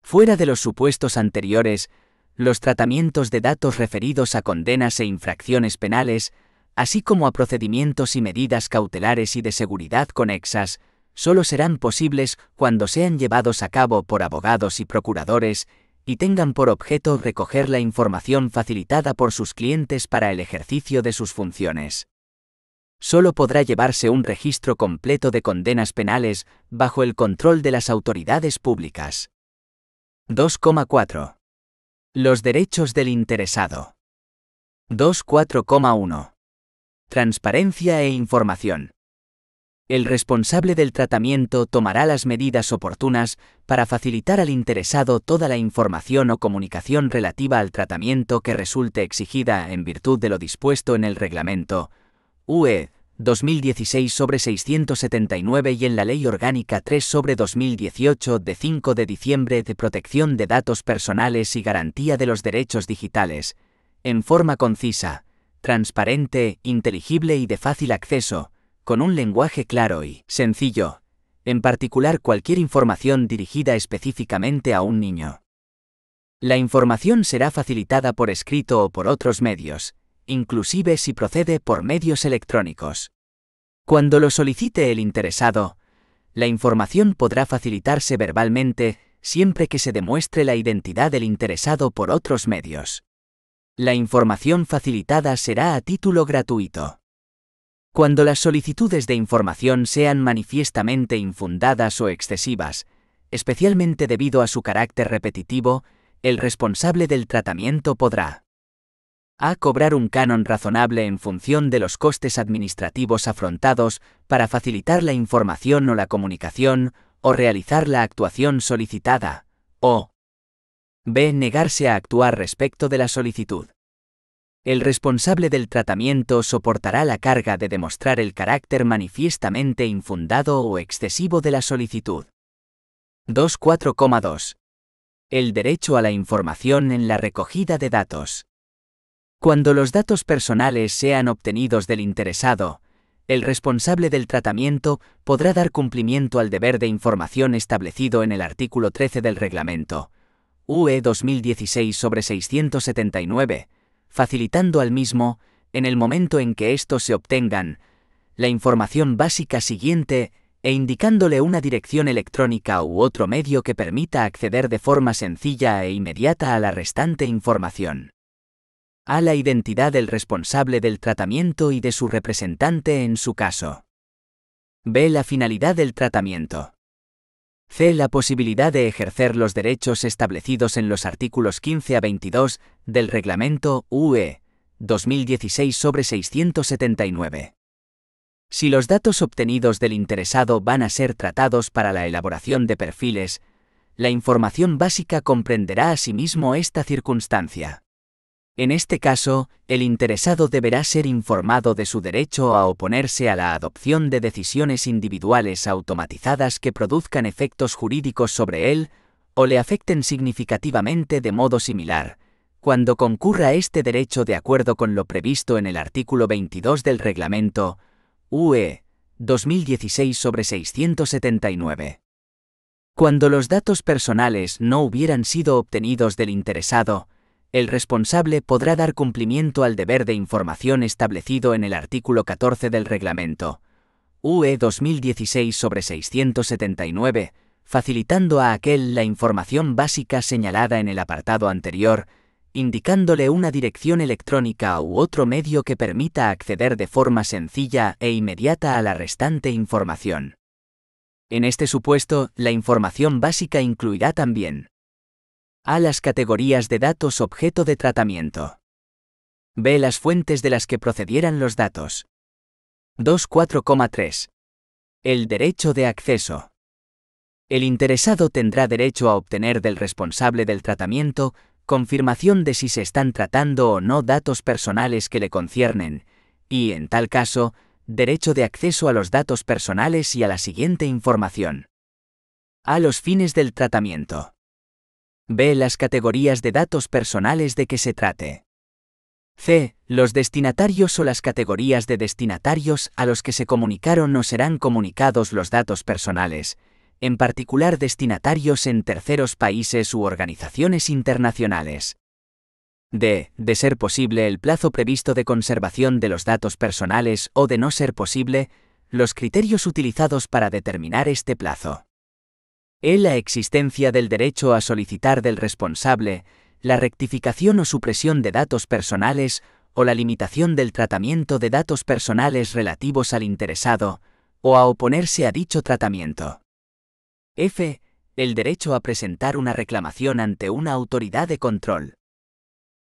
Fuera de los supuestos anteriores, los tratamientos de datos referidos a condenas e infracciones penales, así como a procedimientos y medidas cautelares y de seguridad conexas, solo serán posibles cuando sean llevados a cabo por abogados y procuradores y tengan por objeto recoger la información facilitada por sus clientes para el ejercicio de sus funciones. Solo podrá llevarse un registro completo de condenas penales bajo el control de las autoridades públicas. 2,4. Los derechos del interesado. 2.4,1. Transparencia e información. El responsable del tratamiento tomará las medidas oportunas para facilitar al interesado toda la información o comunicación relativa al tratamiento que resulte exigida en virtud de lo dispuesto en el Reglamento UE 2016/679 y en la Ley Orgánica 3/2018 de 5 de diciembre de Protección de Datos Personales y Garantía de los Derechos Digitales, en forma concisa, transparente, inteligible y de fácil acceso, con un lenguaje claro y sencillo, en particular cualquier información dirigida específicamente a un niño. La información será facilitada por escrito o por otros medios, inclusive si procede por medios electrónicos. Cuando lo solicite el interesado, la información podrá facilitarse verbalmente siempre que se demuestre la identidad del interesado por otros medios. La información facilitada será a título gratuito. Cuando las solicitudes de información sean manifiestamente infundadas o excesivas, especialmente debido a su carácter repetitivo, el responsable del tratamiento podrá a. Cobrar un canon razonable en función de los costes administrativos afrontados para facilitar la información o la comunicación, o realizar la actuación solicitada, o b. Negarse a actuar respecto de la solicitud. El responsable del tratamiento soportará la carga de demostrar el carácter manifiestamente infundado o excesivo de la solicitud. 2.4,2. El derecho a la información en la recogida de datos. Cuando los datos personales sean obtenidos del interesado, el responsable del tratamiento podrá dar cumplimiento al deber de información establecido en el artículo 13 del Reglamento UE 2016/679, facilitando al mismo, en el momento en que estos se obtengan, la información básica siguiente e indicándole una dirección electrónica u otro medio que permita acceder de forma sencilla e inmediata a la restante información. A. La identidad del responsable del tratamiento y de su representante en su caso. B. La finalidad del tratamiento. C. La posibilidad de ejercer los derechos establecidos en los artículos 15 a 22 del Reglamento UE 2016/679. Si los datos obtenidos del interesado van a ser tratados para la elaboración de perfiles, la información básica comprenderá asimismo esta circunstancia. En este caso, el interesado deberá ser informado de su derecho a oponerse a la adopción de decisiones individuales automatizadas que produzcan efectos jurídicos sobre él o le afecten significativamente de modo similar, cuando concurra este derecho de acuerdo con lo previsto en el artículo 22 del Reglamento UE 2016/679. Cuando los datos personales no hubieran sido obtenidos del interesado, el responsable podrá dar cumplimiento al deber de información establecido en el artículo 14 del Reglamento UE 2016/679, facilitando a aquel la información básica señalada en el apartado anterior, indicándole una dirección electrónica u otro medio que permita acceder de forma sencilla e inmediata a la restante información. En este supuesto, la información básica incluirá también: A. Las categorías de datos objeto de tratamiento. B. Las fuentes de las que procedieran los datos. 2.4.3. El derecho de acceso. El interesado tendrá derecho a obtener del responsable del tratamiento confirmación de si se están tratando o no datos personales que le conciernen, y, en tal caso, derecho de acceso a los datos personales y a la siguiente información: A. Los fines del tratamiento. B. Las categorías de datos personales de que se trate. C. Los destinatarios o las categorías de destinatarios a los que se comunicaron o serán comunicados los datos personales, en particular destinatarios en terceros países u organizaciones internacionales. D. De ser posible el plazo previsto de conservación de los datos personales o, de no ser posible, los criterios utilizados para determinar este plazo. E. La existencia del derecho a solicitar del responsable la rectificación o supresión de datos personales o la limitación del tratamiento de datos personales relativos al interesado, o a oponerse a dicho tratamiento. F. El derecho a presentar una reclamación ante una autoridad de control.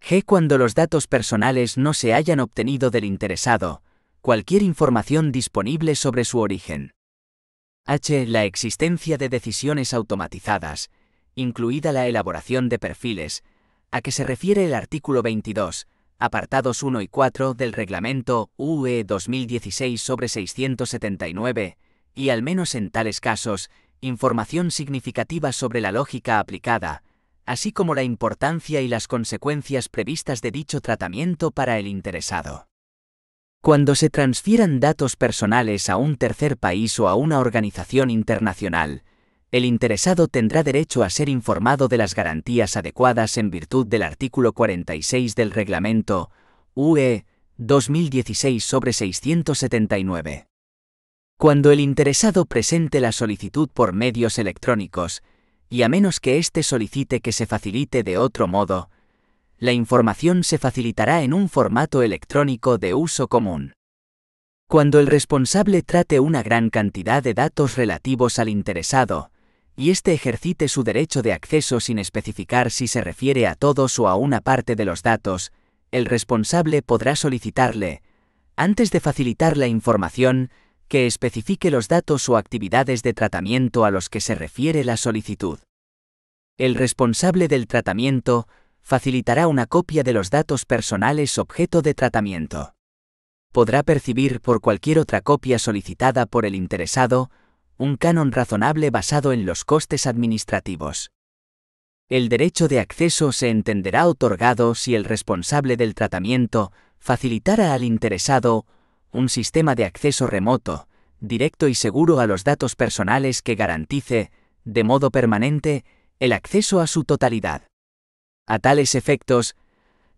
G. Cuando los datos personales no se hayan obtenido del interesado, cualquier información disponible sobre su origen. H. La existencia de decisiones automatizadas, incluida la elaboración de perfiles, a que se refiere el artículo 22, apartados 1 y 4 del Reglamento UE 2016/679, y al menos en tales casos, información significativa sobre la lógica aplicada, así como la importancia y las consecuencias previstas de dicho tratamiento para el interesado. Cuando se transfieran datos personales a un tercer país o a una organización internacional, el interesado tendrá derecho a ser informado de las garantías adecuadas en virtud del artículo 46 del Reglamento UE 2016/679. Cuando el interesado presente la solicitud por medios electrónicos, y a menos que éste solicite que se facilite de otro modo, la información se facilitará en un formato electrónico de uso común. Cuando el responsable trate una gran cantidad de datos relativos al interesado, y éste ejercite su derecho de acceso sin especificar si se refiere a todos o a una parte de los datos, el responsable podrá solicitarle, antes de facilitar la información, que especifique los datos o actividades de tratamiento a los que se refiere la solicitud. El responsable del tratamiento facilitará una copia de los datos personales objeto de tratamiento. Podrá percibir por cualquier otra copia solicitada por el interesado un canon razonable basado en los costes administrativos. El derecho de acceso se entenderá otorgado si el responsable del tratamiento facilitara al interesado un sistema de acceso remoto, directo y seguro a los datos personales que garantice, de modo permanente, el acceso a su totalidad. A tales efectos,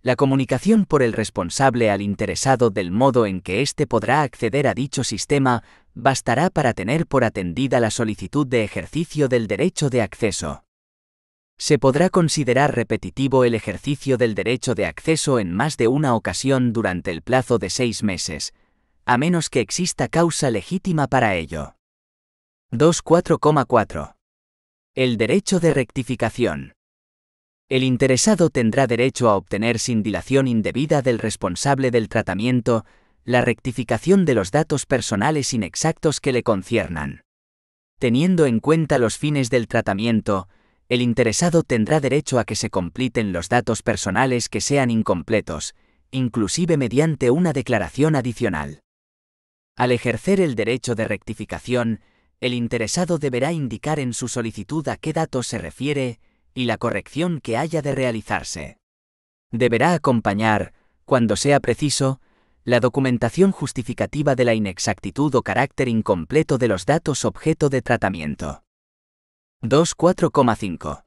la comunicación por el responsable al interesado del modo en que éste podrá acceder a dicho sistema bastará para tener por atendida la solicitud de ejercicio del derecho de acceso. Se podrá considerar repetitivo el ejercicio del derecho de acceso en más de una ocasión durante el plazo de 6 meses, a menos que exista causa legítima para ello. 2.4,4. El derecho de rectificación. El interesado tendrá derecho a obtener sin dilación indebida del responsable del tratamiento la rectificación de los datos personales inexactos que le conciernan. Teniendo en cuenta los fines del tratamiento, el interesado tendrá derecho a que se completen los datos personales que sean incompletos, inclusive mediante una declaración adicional. Al ejercer el derecho de rectificación, el interesado deberá indicar en su solicitud a qué datos se refiere y la corrección que haya de realizarse. Deberá acompañar, cuando sea preciso, la documentación justificativa de la inexactitud o carácter incompleto de los datos objeto de tratamiento. 2.4,5.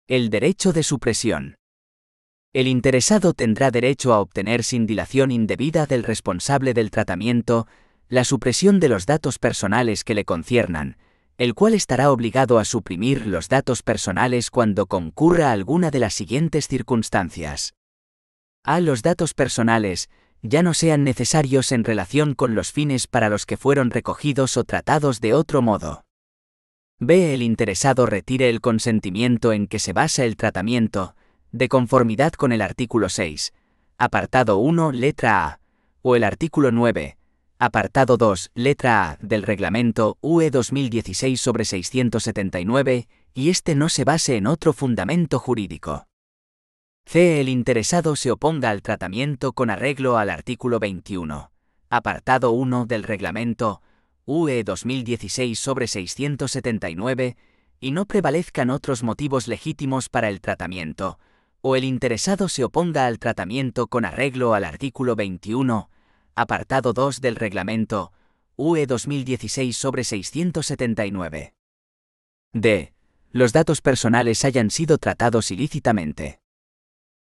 El derecho de supresión. El interesado tendrá derecho a obtener sin dilación indebida del responsable del tratamiento la supresión de los datos personales que le conciernan, el cual estará obligado a suprimir los datos personales cuando concurra alguna de las siguientes circunstancias. A. Los datos personales ya no sean necesarios en relación con los fines para los que fueron recogidos o tratados de otro modo. B. El interesado retire el consentimiento en que se basa el tratamiento, de conformidad con el artículo 6, apartado 1, letra A, o el artículo 9, apartado 2, letra A, del Reglamento UE 2016/679, y este no se base en otro fundamento jurídico. C. El interesado se oponga al tratamiento con arreglo al artículo 21, apartado 1 del Reglamento UE 2016/679, y no prevalezcan otros motivos legítimos para el tratamiento, o el interesado se oponga al tratamiento con arreglo al artículo 21, apartado 2 del Reglamento UE 2016/679. D. Los datos personales hayan sido tratados ilícitamente.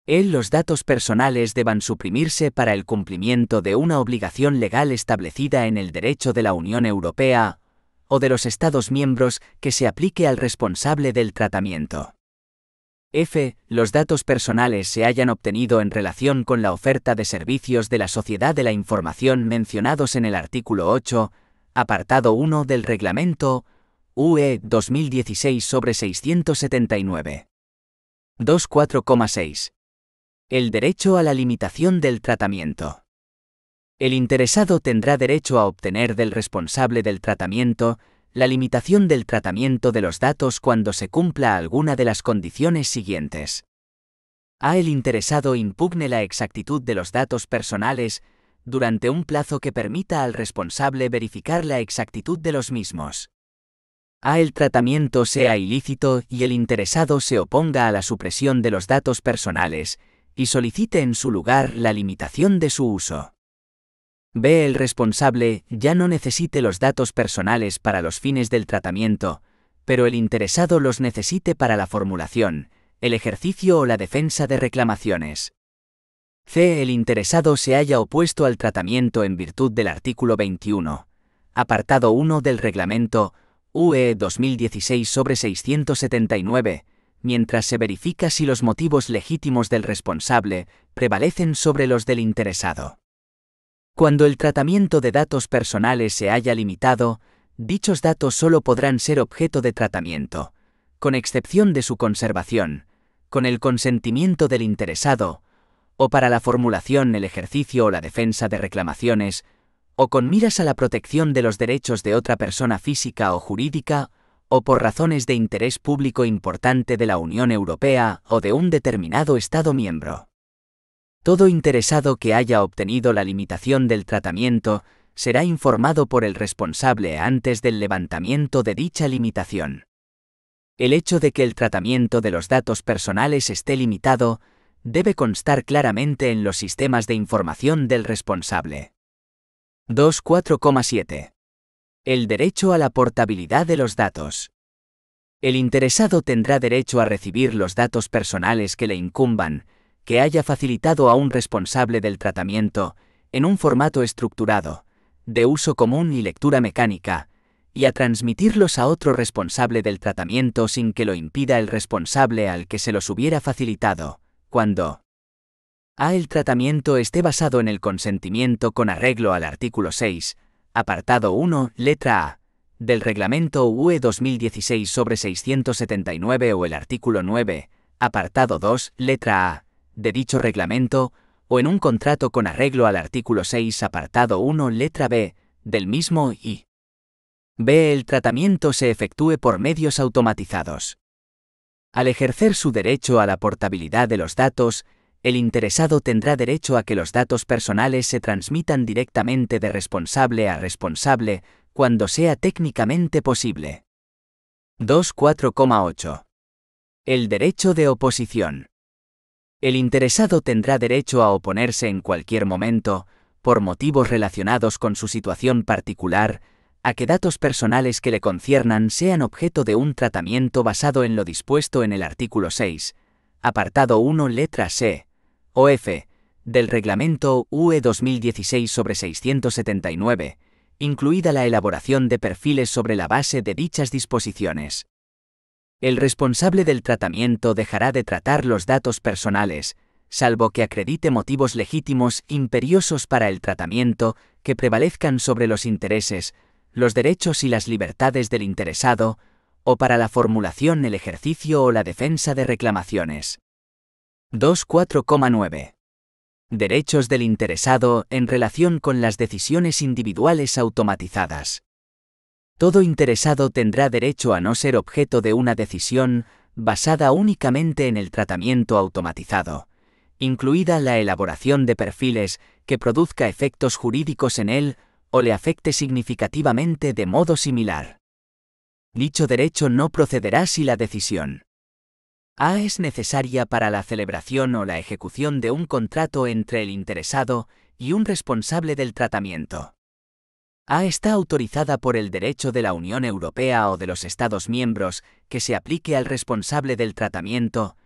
Los datos personales deban suprimirse para el cumplimiento de una obligación legal establecida en el derecho de la Unión Europea o de los Estados miembros que se aplique al responsable del tratamiento. F. Los datos personales se hayan obtenido en relación con la oferta de servicios de la Sociedad de la Información mencionados en el artículo 8, apartado 1 del Reglamento UE 2016/679. 2.4,6. El derecho a la limitación del tratamiento. El interesado tendrá derecho a obtener del responsable del tratamiento la limitación del tratamiento de los datos cuando se cumpla alguna de las condiciones siguientes. A. El interesado impugne la exactitud de los datos personales durante un plazo que permita al responsable verificar la exactitud de los mismos. A. El tratamiento sea ilícito y el interesado se oponga a la supresión de los datos personales y solicite en su lugar la limitación de su uso. B. El responsable ya no necesite los datos personales para los fines del tratamiento, pero el interesado los necesite para la formulación, el ejercicio o la defensa de reclamaciones. C. El interesado se haya opuesto al tratamiento en virtud del artículo 21, apartado 1 del Reglamento UE 2016/679, mientras se verifica si los motivos legítimos del responsable prevalecen sobre los del interesado. Cuando el tratamiento de datos personales se haya limitado, dichos datos solo podrán ser objeto de tratamiento, con excepción de su conservación, con el consentimiento del interesado, o para la formulación, el ejercicio o la defensa de reclamaciones, o con miras a la protección de los derechos de otra persona física o jurídica, o por razones de interés público importante de la Unión Europea o de un determinado Estado miembro. Todo interesado que haya obtenido la limitación del tratamiento será informado por el responsable antes del levantamiento de dicha limitación. El hecho de que el tratamiento de los datos personales esté limitado debe constar claramente en los sistemas de información del responsable. 2.4,7. El derecho a la portabilidad de los datos. El interesado tendrá derecho a recibir los datos personales que le incumban, que haya facilitado a un responsable del tratamiento, en un formato estructurado, de uso común y lectura mecánica, y a transmitirlos a otro responsable del tratamiento sin que lo impida el responsable al que se los hubiera facilitado, cuando A. El tratamiento esté basado en el consentimiento con arreglo al artículo 6, apartado 1, letra A, del Reglamento UE 2016/679 o el artículo 9, apartado 2, letra A, de dicho reglamento, o en un contrato con arreglo al artículo 6, apartado 1, letra B, del mismo y B. El tratamiento se efectúe por medios automatizados. Al ejercer su derecho a la portabilidad de los datos, el interesado tendrá derecho a que los datos personales se transmitan directamente de responsable a responsable, cuando sea técnicamente posible. 2.4.8. El derecho de oposición. El interesado tendrá derecho a oponerse en cualquier momento, por motivos relacionados con su situación particular, a que datos personales que le conciernan sean objeto de un tratamiento basado en lo dispuesto en el artículo 6, apartado 1, letra C, o F, del Reglamento UE 2016/679, incluida la elaboración de perfiles sobre la base de dichas disposiciones. El responsable del tratamiento dejará de tratar los datos personales, salvo que acredite motivos legítimos imperiosos para el tratamiento que prevalezcan sobre los intereses, los derechos y las libertades del interesado, o para la formulación, el ejercicio o la defensa de reclamaciones. 2.4.9. Derechos del interesado en relación con las decisiones individuales automatizadas. Todo interesado tendrá derecho a no ser objeto de una decisión basada únicamente en el tratamiento automatizado, incluida la elaboración de perfiles que produzca efectos jurídicos en él o le afecte significativamente de modo similar. Dicho derecho no procederá si la decisión A es necesaria para la celebración o la ejecución de un contrato entre el interesado y un responsable del tratamiento. A está autorizada por el derecho de la Unión Europea o de los Estados miembros que se aplique al responsable del tratamiento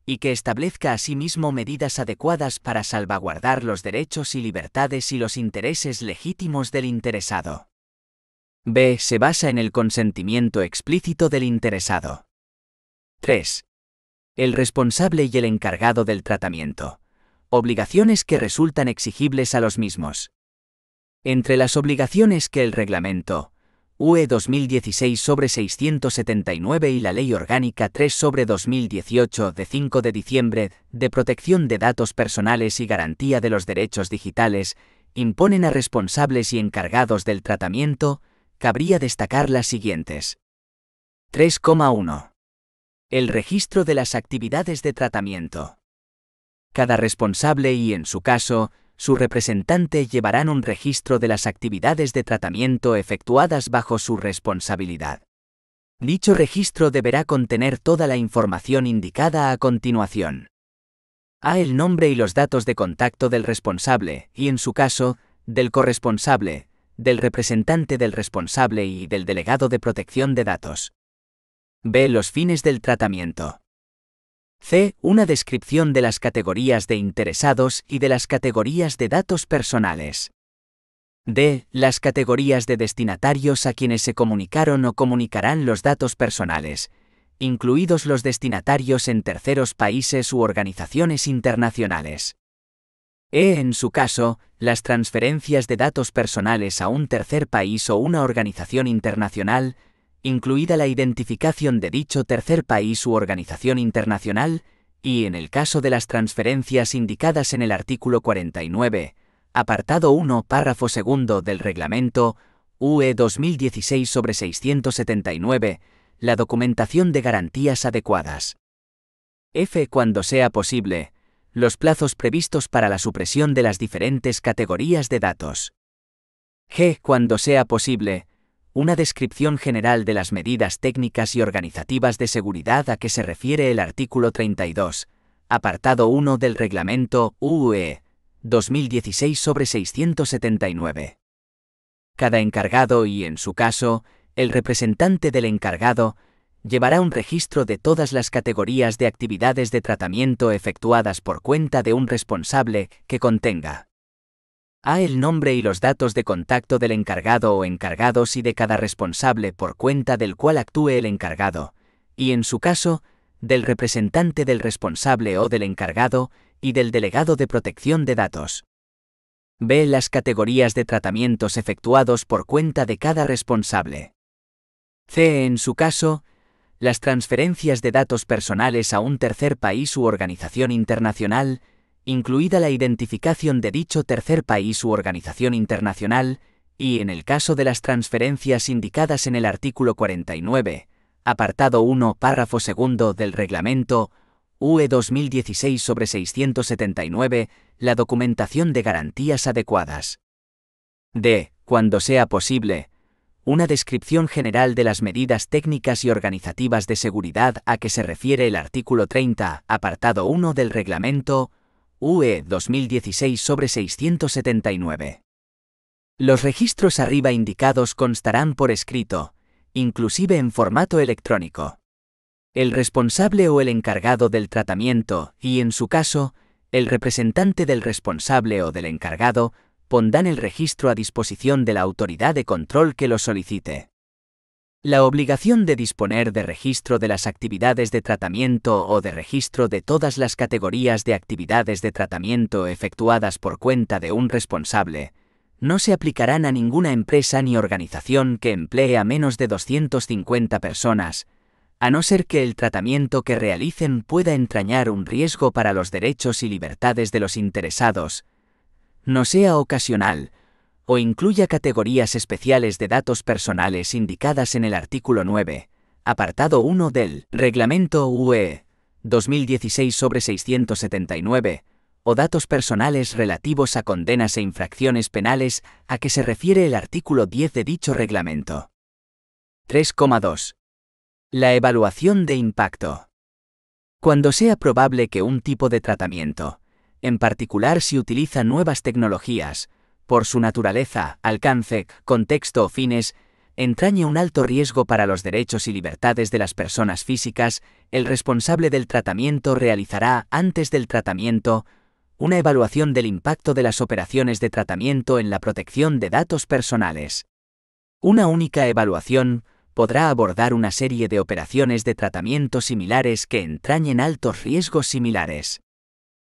y que establezca asimismo medidas adecuadas para salvaguardar los derechos y libertades y los intereses legítimos del interesado. B. Se basa en el consentimiento explícito del interesado. 3. El responsable y el encargado del tratamiento. Obligaciones que resultan exigibles a los mismos. Entre las obligaciones que el Reglamento UE 2016/679 y la Ley Orgánica 3/2018 de 5 de diciembre de protección de datos personales y garantía de los derechos digitales imponen a responsables y encargados del tratamiento, cabría destacar las siguientes. 3.1. El registro de las actividades de tratamiento. Cada responsable y, en su caso, su representante llevarán un registro de las actividades de tratamiento efectuadas bajo su responsabilidad. Dicho registro deberá contener toda la información indicada a continuación. A. El nombre y los datos de contacto del responsable, y en su caso, del corresponsable, del representante del responsable y del delegado de protección de datos. B. Los fines del tratamiento. C. Una descripción de las categorías de interesados y de las categorías de datos personales. D. Las categorías de destinatarios a quienes se comunicaron o comunicarán los datos personales, incluidos los destinatarios en terceros países u organizaciones internacionales. E. En su caso, las transferencias de datos personales a un tercer país o una organización internacional, incluida la identificación de dicho tercer país u organización internacional, y en el caso de las transferencias indicadas en el artículo 49, apartado 1, párrafo 2 del Reglamento UE 2016/679, la documentación de garantías adecuadas. F. Cuando sea posible, los plazos previstos para la supresión de las diferentes categorías de datos. G. Cuando sea posible, una descripción general de las medidas técnicas y organizativas de seguridad a que se refiere el artículo 32, apartado 1 del Reglamento UE 2016/679. Cada encargado y, en su caso, el representante del encargado, llevará un registro de todas las categorías de actividades de tratamiento efectuadas por cuenta de un responsable que contenga A. El nombre y los datos de contacto del encargado o encargados y de cada responsable por cuenta del cual actúe el encargado, y en su caso, del representante del responsable o del encargado, y del delegado de protección de datos. B. Las categorías de tratamientos efectuados por cuenta de cada responsable. C. En su caso, las transferencias de datos personales a un tercer país u organización internacional, incluida la identificación de dicho tercer país u organización internacional, y en el caso de las transferencias indicadas en el artículo 49, apartado 1, párrafo segundo del Reglamento UE 2016/679, la documentación de garantías adecuadas. D. Cuando sea posible, una descripción general de las medidas técnicas y organizativas de seguridad a que se refiere el artículo 30, apartado 1 del Reglamento UE 2016/679. Los registros arriba indicados constarán por escrito, inclusive en formato electrónico. El responsable o el encargado del tratamiento, y en su caso, el representante del responsable o del encargado, pondrán el registro a disposición de la autoridad de control que lo solicite. La obligación de disponer de registro de las actividades de tratamiento o de registro de todas las categorías de actividades de tratamiento efectuadas por cuenta de un responsable, no se aplicarán a ninguna empresa ni organización que emplee a menos de 250 personas, a no ser que el tratamiento que realicen pueda entrañar un riesgo para los derechos y libertades de los interesados, no sea ocasional, o incluya categorías especiales de datos personales indicadas en el artículo 9, apartado 1 del Reglamento UE 2016/679, o datos personales relativos a condenas e infracciones penales a que se refiere el artículo 10 de dicho reglamento. 3,2. La evaluación de impacto. Cuando sea probable que un tipo de tratamiento, en particular si utiliza nuevas tecnologías, por su naturaleza, alcance, contexto o fines, entrañe un alto riesgo para los derechos y libertades de las personas físicas, el responsable del tratamiento realizará, antes del tratamiento, una evaluación del impacto de las operaciones de tratamiento en la protección de datos personales. Una única evaluación podrá abordar una serie de operaciones de tratamiento similares que entrañen altos riesgos similares.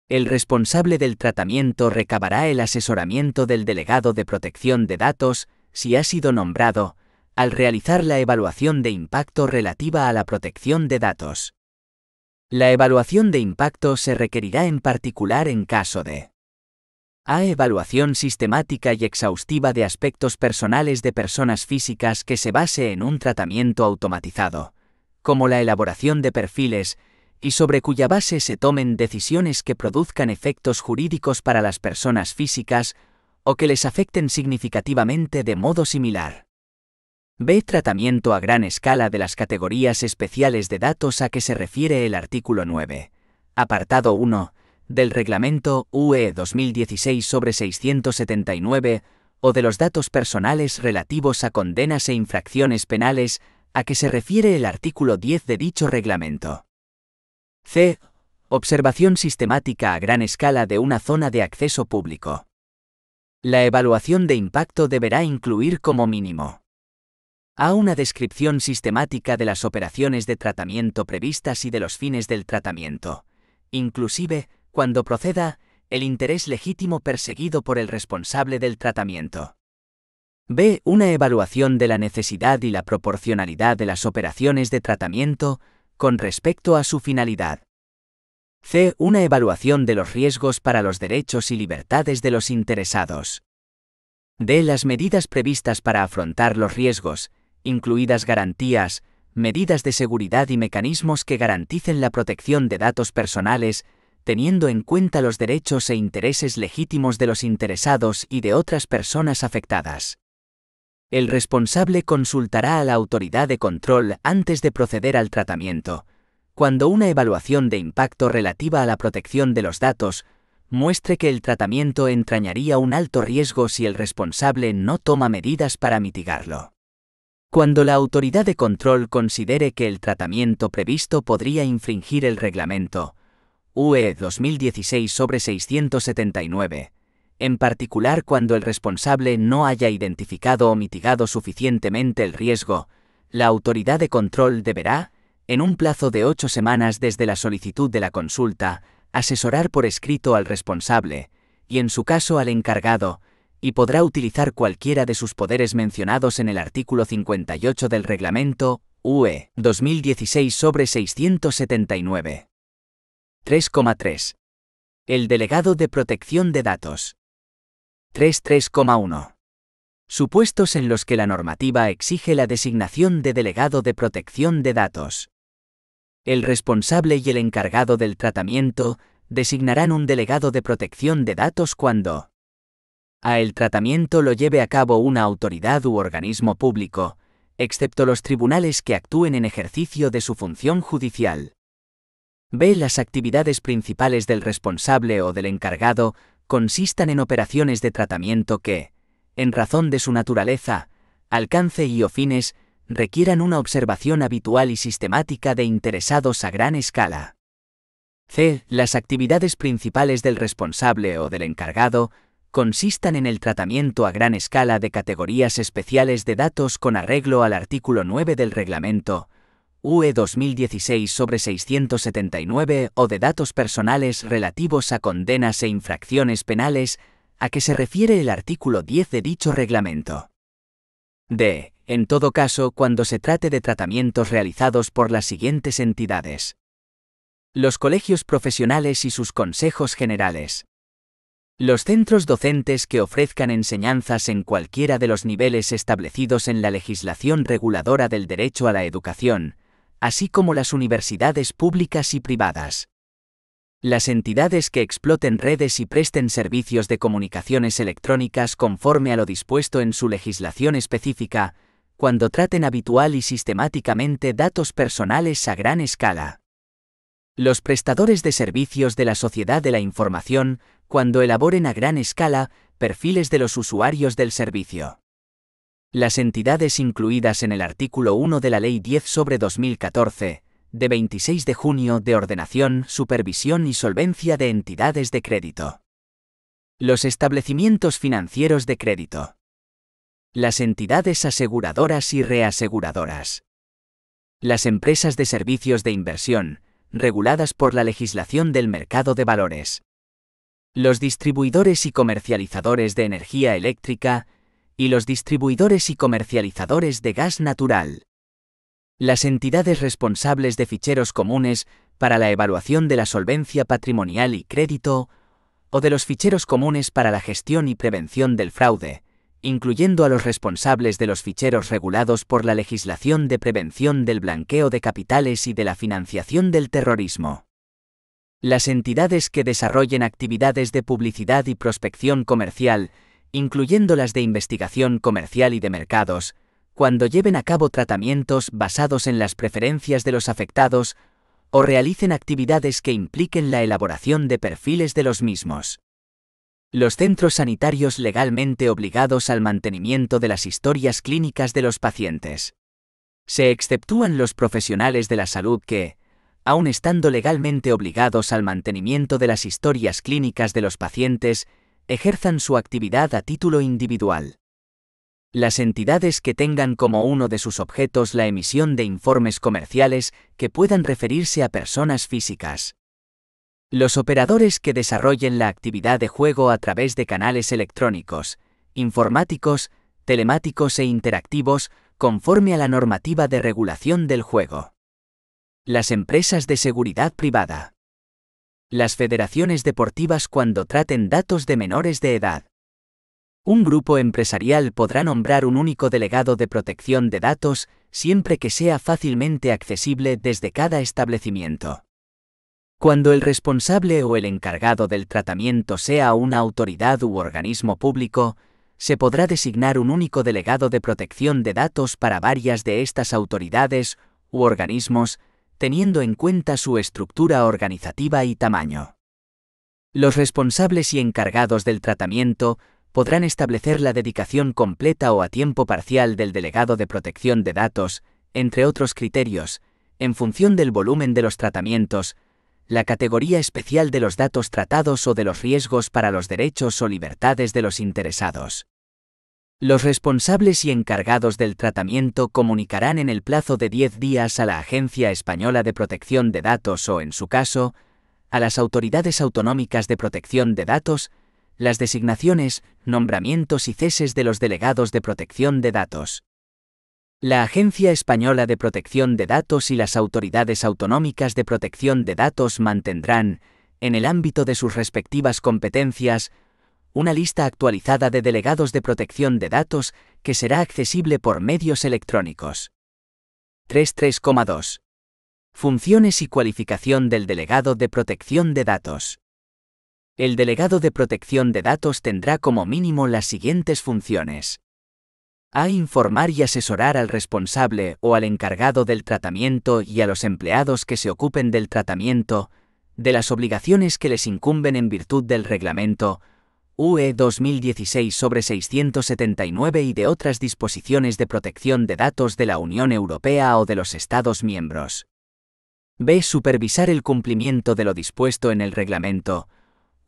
El responsable del tratamiento recabará el asesoramiento del delegado de protección de datos, si ha sido nombrado, al realizar la evaluación de impacto relativa a la protección de datos. La evaluación de impacto se requerirá en particular en caso de A. Evaluación sistemática y exhaustiva de aspectos personales de personas físicas que se base en un tratamiento automatizado, como la elaboración de perfiles, y sobre cuya base se tomen decisiones que produzcan efectos jurídicos para las personas físicas o que les afecten significativamente de modo similar. B. Tratamiento a gran escala de las categorías especiales de datos a que se refiere el artículo 9, apartado 1, del Reglamento UE 2016/679 o de los datos personales relativos a condenas e infracciones penales a que se refiere el artículo 10 de dicho reglamento. C. Observación sistemática a gran escala de una zona de acceso público. La evaluación de impacto deberá incluir como mínimo A. Una descripción sistemática de las operaciones de tratamiento previstas y de los fines del tratamiento, inclusive, cuando proceda, el interés legítimo perseguido por el responsable del tratamiento. B. Una evaluación de la necesidad y la proporcionalidad de las operaciones de tratamiento con respecto a su finalidad. C. Una evaluación de los riesgos para los derechos y libertades de los interesados. D. Las medidas previstas para afrontar los riesgos, incluidas garantías, medidas de seguridad y mecanismos que garanticen la protección de datos personales, teniendo en cuenta los derechos e intereses legítimos de los interesados y de otras personas afectadas. El responsable consultará a la autoridad de control antes de proceder al tratamiento, cuando una evaluación de impacto relativa a la protección de los datos muestre que el tratamiento entrañaría un alto riesgo si el responsable no toma medidas para mitigarlo. Cuando la autoridad de control considere que el tratamiento previsto podría infringir el reglamento UE 2016/679, en particular cuando el responsable no haya identificado o mitigado suficientemente el riesgo, la autoridad de control deberá, en un plazo de 8 semanas desde la solicitud de la consulta, asesorar por escrito al responsable, y en su caso al encargado, y podrá utilizar cualquiera de sus poderes mencionados en el artículo 58 del Reglamento UE 2016/679. 3,3. El delegado de protección de datos. 3.3,1. Supuestos en los que la normativa exige la designación de delegado de protección de datos. El responsable y el encargado del tratamiento designarán un delegado de protección de datos cuando a. El tratamiento lo lleve a cabo una autoridad u organismo público, excepto los tribunales que actúen en ejercicio de su función judicial. B. Las actividades principales del responsable o del encargado consistan en operaciones de tratamiento que, en razón de su naturaleza, alcance y o fines, requieran una observación habitual y sistemática de interesados a gran escala. C. Las actividades principales del responsable o del encargado consistan en el tratamiento a gran escala de categorías especiales de datos con arreglo al artículo 9 del Reglamento UE 2016/679 o de datos personales relativos a condenas e infracciones penales, a que se refiere el artículo 10 de dicho reglamento. D. En todo caso, cuando se trate de tratamientos realizados por las siguientes entidades: los colegios profesionales y sus consejos generales, los centros docentes que ofrezcan enseñanzas en cualquiera de los niveles establecidos en la legislación reguladora del derecho a la educación, así como las universidades públicas y privadas. Las entidades que exploten redes y presten servicios de comunicaciones electrónicas conforme a lo dispuesto en su legislación específica, cuando traten habitual y sistemáticamente datos personales a gran escala. Los prestadores de servicios de la sociedad de la información, cuando elaboren a gran escala perfiles de los usuarios del servicio. Las entidades incluidas en el artículo 1 de la Ley 10/2014, de 26 de junio de ordenación, supervisión y solvencia de entidades de crédito. Los establecimientos financieros de crédito. Las entidades aseguradoras y reaseguradoras. Las empresas de servicios de inversión, reguladas por la legislación del mercado de valores. Los distribuidores y comercializadores de energía eléctrica, y los distribuidores y comercializadores de gas natural. Las entidades responsables de ficheros comunes para la evaluación de la solvencia patrimonial y crédito, o de los ficheros comunes para la gestión y prevención del fraude, incluyendo a los responsables de los ficheros regulados por la legislación de prevención del blanqueo de capitales y de la financiación del terrorismo. Las entidades que desarrollen actividades de publicidad y prospección comercial, incluyendo las de investigación comercial y de mercados, cuando lleven a cabo tratamientos basados en las preferencias de los afectados, o realicen actividades que impliquen la elaboración de perfiles de los mismos. Los centros sanitarios legalmente obligados al mantenimiento de las historias clínicas de los pacientes. Se exceptúan los profesionales de la salud que, aun estando legalmente obligados al mantenimiento de las historias clínicas de los pacientes, ejerzan su actividad a título individual. Las entidades que tengan como uno de sus objetos la emisión de informes comerciales que puedan referirse a personas físicas. Los operadores que desarrollen la actividad de juego a través de canales electrónicos, informáticos, telemáticos e interactivos, conforme a la normativa de regulación del juego. Las empresas de seguridad privada. Las federaciones deportivas cuando traten datos de menores de edad. Un grupo empresarial podrá nombrar un único delegado de protección de datos siempre que sea fácilmente accesible desde cada establecimiento. Cuando el responsable o el encargado del tratamiento sea una autoridad u organismo público, se podrá designar un único delegado de protección de datos para varias de estas autoridades u organismos, teniendo en cuenta su estructura organizativa y tamaño. Los responsables y encargados del tratamiento podrán establecer la dedicación completa o a tiempo parcial del delegado de protección de datos, entre otros criterios, en función del volumen de los tratamientos, la categoría especial de los datos tratados o de los riesgos para los derechos o libertades de los interesados. Los responsables y encargados del tratamiento comunicarán en el plazo de 10 días a la Agencia Española de Protección de Datos o, en su caso, a las autoridades autonómicas de protección de datos, las designaciones, nombramientos y ceses de los delegados de protección de datos. La Agencia Española de Protección de Datos y las autoridades autonómicas de protección de datos mantendrán, en el ámbito de sus respectivas competencias, una lista actualizada de delegados de protección de datos que será accesible por medios electrónicos. 3.3.2. Funciones y cualificación del delegado de protección de datos. El delegado de protección de datos tendrá como mínimo las siguientes funciones. A. Informar y asesorar al responsable o al encargado del tratamiento y a los empleados que se ocupen del tratamiento, de las obligaciones que les incumben en virtud del Reglamento UE 2016/679 y de otras disposiciones de protección de datos de la Unión Europea o de los Estados miembros. B. Supervisar el cumplimiento de lo dispuesto en el Reglamento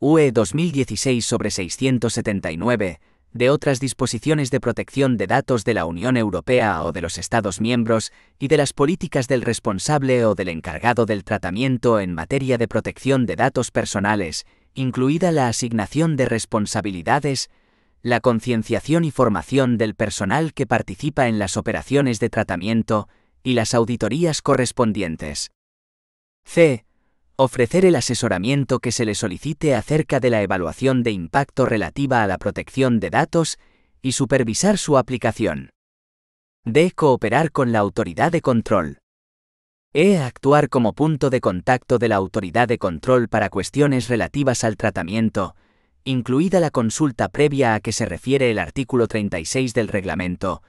UE 2016/679, de otras disposiciones de protección de datos de la Unión Europea o de los Estados miembros y de las políticas del responsable o del encargado del tratamiento en materia de protección de datos personales, incluida la asignación de responsabilidades, la concienciación y formación del personal que participa en las operaciones de tratamiento y las auditorías correspondientes. C. Ofrecer el asesoramiento que se le solicite acerca de la evaluación de impacto relativa a la protección de datos y supervisar su aplicación. D. Cooperar con la autoridad de control. E. Actuar como punto de contacto de la autoridad de control para cuestiones relativas al tratamiento, incluida la consulta previa a que se refiere el artículo 36 del Reglamento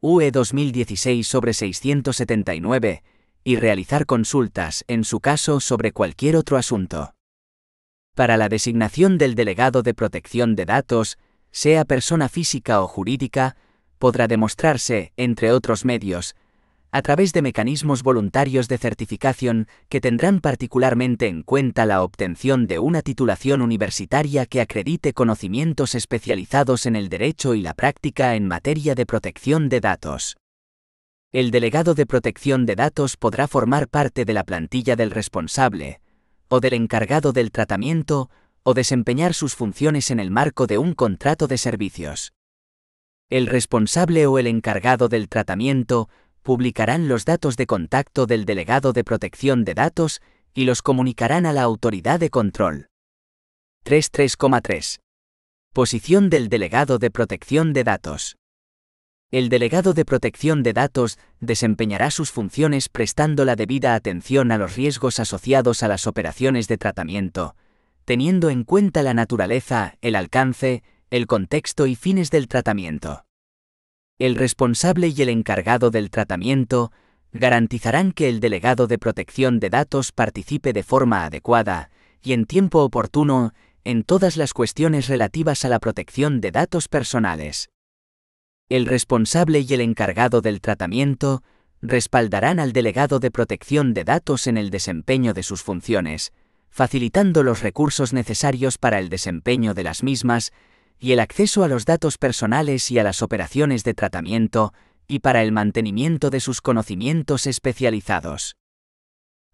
UE 2016/679, y realizar consultas, en su caso, sobre cualquier otro asunto. Para la designación del delegado de protección de datos, sea persona física o jurídica, podrá demostrarse, entre otros medios, a través de mecanismos voluntarios de certificación que tendrán particularmente en cuenta la obtención de una titulación universitaria que acredite conocimientos especializados en el derecho y la práctica en materia de protección de datos. El delegado de protección de datos podrá formar parte de la plantilla del responsable, o del encargado del tratamiento, o desempeñar sus funciones en el marco de un contrato de servicios. El responsable o el encargado del tratamiento publicarán los datos de contacto del delegado de protección de datos y los comunicarán a la autoridad de control. 3.3.3. Posición del delegado de protección de datos. El delegado de protección de datos desempeñará sus funciones prestando la debida atención a los riesgos asociados a las operaciones de tratamiento, teniendo en cuenta la naturaleza, el alcance, el contexto y fines del tratamiento. El responsable y el encargado del tratamiento garantizarán que el delegado de protección de datos participe de forma adecuada y en tiempo oportuno en todas las cuestiones relativas a la protección de datos personales. El responsable y el encargado del tratamiento respaldarán al delegado de protección de datos en el desempeño de sus funciones, facilitando los recursos necesarios para el desempeño de las mismas y el acceso a los datos personales y a las operaciones de tratamiento, y para el mantenimiento de sus conocimientos especializados.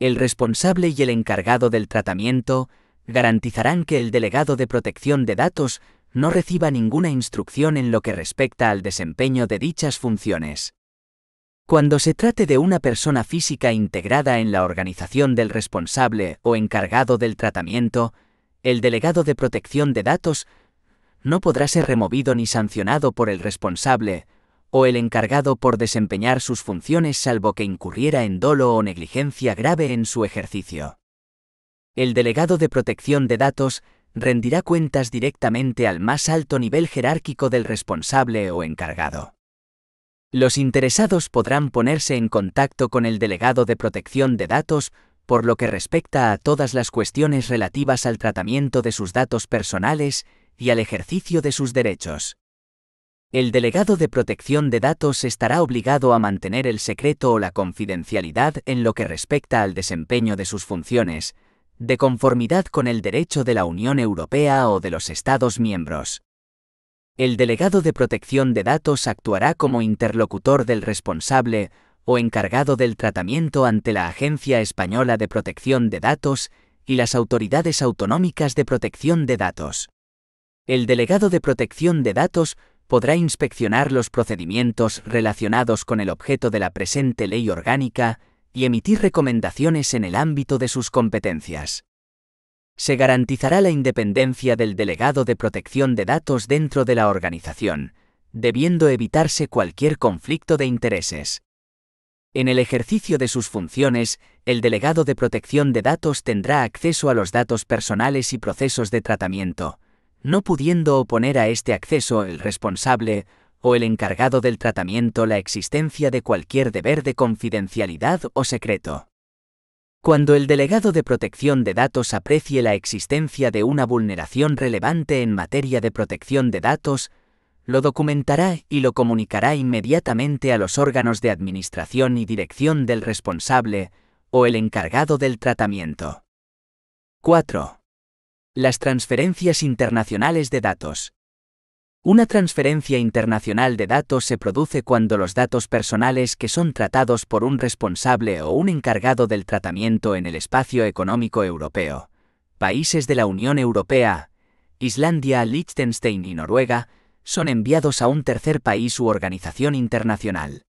El responsable y el encargado del tratamiento garantizarán que el delegado de protección de datos no reciba ninguna instrucción en lo que respecta al desempeño de dichas funciones. Cuando se trate de una persona física integrada en la organización del responsable o encargado del tratamiento, el delegado de protección de datos no podrá ser removido ni sancionado por el responsable o el encargado por desempeñar sus funciones salvo que incurriera en dolo o negligencia grave en su ejercicio. El delegado de protección de datos rendirá cuentas directamente al más alto nivel jerárquico del responsable o encargado. Los interesados podrán ponerse en contacto con el delegado de protección de datos por lo que respecta a todas las cuestiones relativas al tratamiento de sus datos personales y al ejercicio de sus derechos. El delegado de protección de datos estará obligado a mantener el secreto o la confidencialidad en lo que respecta al desempeño de sus funciones, de conformidad con el derecho de la Unión Europea o de los Estados miembros. El delegado de protección de datos actuará como interlocutor del responsable o encargado del tratamiento ante la Agencia Española de Protección de Datos y las autoridades autonómicas de protección de datos. El delegado de protección de datos podrá inspeccionar los procedimientos relacionados con el objeto de la presente ley orgánica y emitir recomendaciones en el ámbito de sus competencias. Se garantizará la independencia del delegado de protección de datos dentro de la organización, debiendo evitarse cualquier conflicto de intereses. En el ejercicio de sus funciones, el delegado de protección de datos tendrá acceso a los datos personales y procesos de tratamiento, no pudiendo oponer a este acceso el responsable o el encargado del tratamiento la existencia de cualquier deber de confidencialidad o secreto. Cuando el delegado de protección de datos aprecie la existencia de una vulneración relevante en materia de protección de datos, lo documentará y lo comunicará inmediatamente a los órganos de administración y dirección del responsable o el encargado del tratamiento. 4. Las transferencias internacionales de datos. Una transferencia internacional de datos se produce cuando los datos personales que son tratados por un responsable o un encargado del tratamiento en el espacio económico europeo, países de la Unión Europea, Islandia, Liechtenstein y Noruega, son enviados a un tercer país u organización internacional.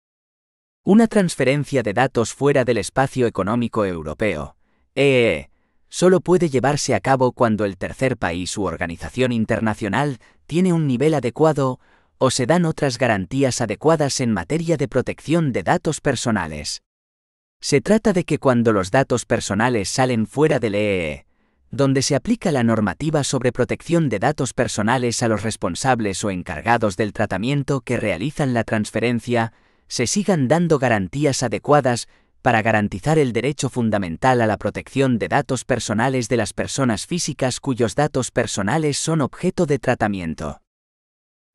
Una transferencia de datos fuera del espacio económico europeo, EEE, solo puede llevarse a cabo cuando el tercer país u organización internacional tiene un nivel adecuado o se dan otras garantías adecuadas en materia de protección de datos personales. Se trata de que cuando los datos personales salen fuera del EEE, donde se aplica la normativa sobre protección de datos personales a los responsables o encargados del tratamiento que realizan la transferencia, se sigan dando garantías adecuadas para garantizar el derecho fundamental a la protección de datos personales de las personas físicas cuyos datos personales son objeto de tratamiento.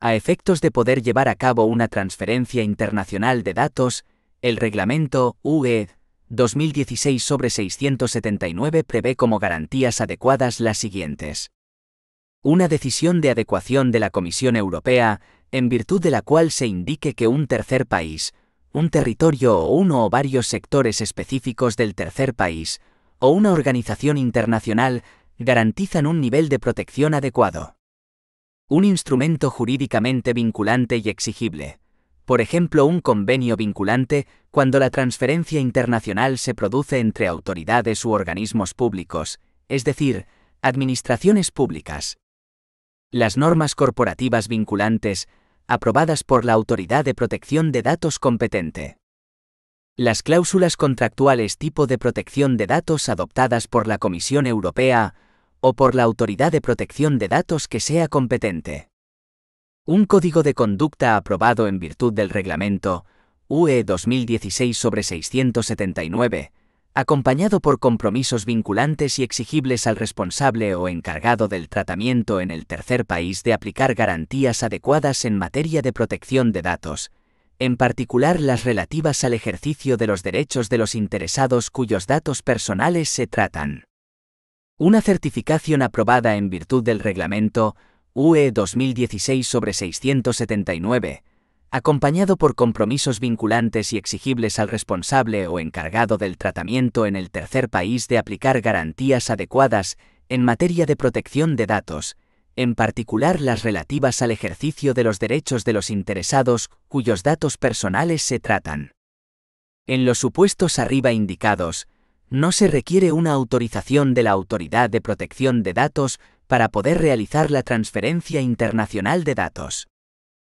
A efectos de poder llevar a cabo una transferencia internacional de datos, el Reglamento UE 2016/679 prevé como garantías adecuadas las siguientes. Una decisión de adecuación de la Comisión Europea, en virtud de la cual se indique que un tercer país, un territorio o uno o varios sectores específicos del tercer país, o una organización internacional, garantizan un nivel de protección adecuado. Un instrumento jurídicamente vinculante y exigible. Por ejemplo, un convenio vinculante cuando la transferencia internacional se produce entre autoridades u organismos públicos, es decir, administraciones públicas. Las normas corporativas vinculantes, aprobadas por la Autoridad de Protección de Datos competente. Las cláusulas contractuales tipo de protección de datos adoptadas por la Comisión Europea o por la Autoridad de Protección de Datos que sea competente. Un código de conducta aprobado en virtud del Reglamento UE 2016/679, acompañado por compromisos vinculantes y exigibles al responsable o encargado del tratamiento en el tercer país de aplicar garantías adecuadas en materia de protección de datos, en particular las relativas al ejercicio de los derechos de los interesados cuyos datos personales se tratan. Una certificación aprobada en virtud del Reglamento UE 2016/679, acompañado por compromisos vinculantes y exigibles al responsable o encargado del tratamiento en el tercer país de aplicar garantías adecuadas en materia de protección de datos, en particular las relativas al ejercicio de los derechos de los interesados cuyos datos personales se tratan. En los supuestos arriba indicados, no se requiere una autorización de la Autoridad de Protección de Datos para poder realizar la transferencia internacional de datos.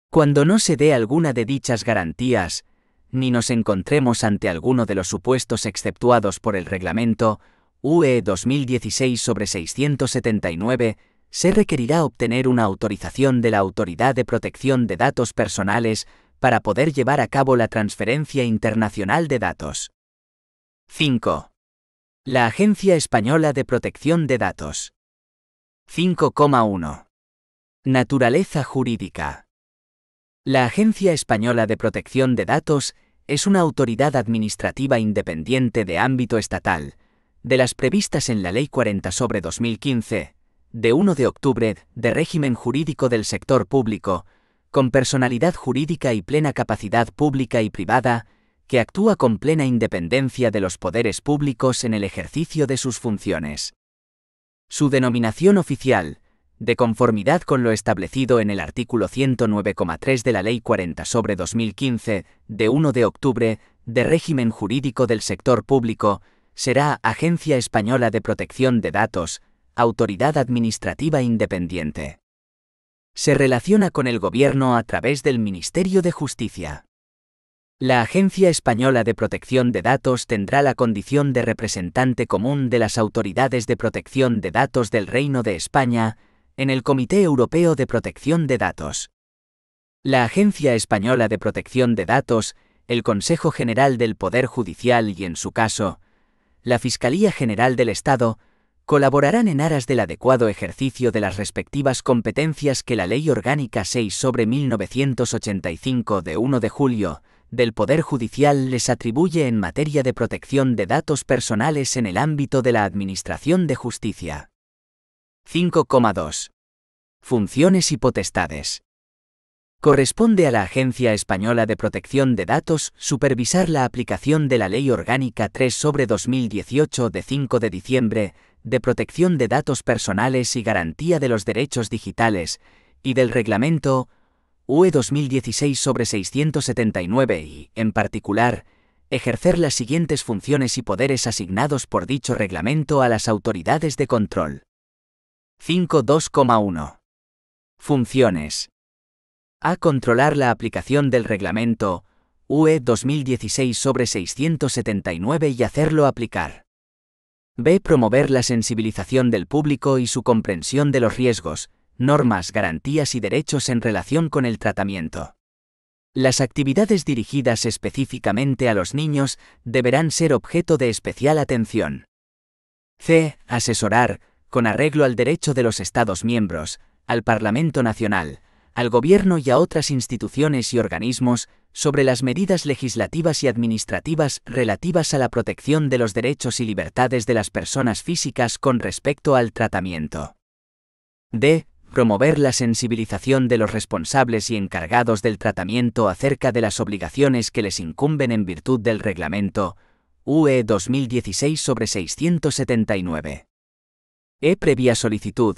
Cuando no se dé alguna de dichas garantías, ni nos encontremos ante alguno de los supuestos exceptuados por el Reglamento UE 2016/679, se requerirá obtener una autorización de la Autoridad de Protección de Datos Personales para poder llevar a cabo la transferencia internacional de datos. 5. La Agencia Española de Protección de Datos. 5,1. Naturaleza jurídica. La Agencia Española de Protección de Datos es una autoridad administrativa independiente de ámbito estatal, de las previstas en la Ley 40/2015, de 1 de octubre, de régimen jurídico del sector público, con personalidad jurídica y plena capacidad pública y privada, que actúa con plena independencia de los poderes públicos en el ejercicio de sus funciones. Su denominación oficial, de conformidad con lo establecido en el artículo 109,3 de la Ley 40/2015, de 1 de octubre, de régimen jurídico del sector público, será Agencia Española de Protección de Datos, autoridad administrativa independiente. Se relaciona con el Gobierno a través del Ministerio de Justicia. La Agencia Española de Protección de Datos tendrá la condición de representante común de las autoridades de protección de datos del Reino de España en el Comité Europeo de Protección de Datos. La Agencia Española de Protección de Datos, el Consejo General del Poder Judicial y, en su caso, la Fiscalía General del Estado, colaborarán en aras del adecuado ejercicio de las respectivas competencias que la Ley Orgánica 6/1985 de 1 de julio del Poder Judicial les atribuye en materia de protección de datos personales en el ámbito de la Administración de Justicia. 5,2. Funciones y potestades. Corresponde a la Agencia Española de Protección de Datos supervisar la aplicación de la Ley Orgánica 3/2018 de 5 de diciembre de protección de datos personales y garantía de los derechos digitales y del Reglamento UE 2016/679 y, en particular, ejercer las siguientes funciones y poderes asignados por dicho reglamento a las autoridades de control. 5.2,1. Funciones. A. Controlar la aplicación del Reglamento UE 2016/679 y hacerlo aplicar. B. Promover la sensibilización del público y su comprensión de los riesgos, normas, garantías y derechos en relación con el tratamiento. Las actividades dirigidas específicamente a los niños deberán ser objeto de especial atención. C. Asesorar, con arreglo al derecho de los Estados miembros, al Parlamento Nacional, al Gobierno y a otras instituciones y organismos, sobre las medidas legislativas y administrativas relativas a la protección de los derechos y libertades de las personas físicas con respecto al tratamiento. D. Promover la sensibilización de los responsables y encargados del tratamiento acerca de las obligaciones que les incumben en virtud del Reglamento UE 2016/679. E. Previa solicitud.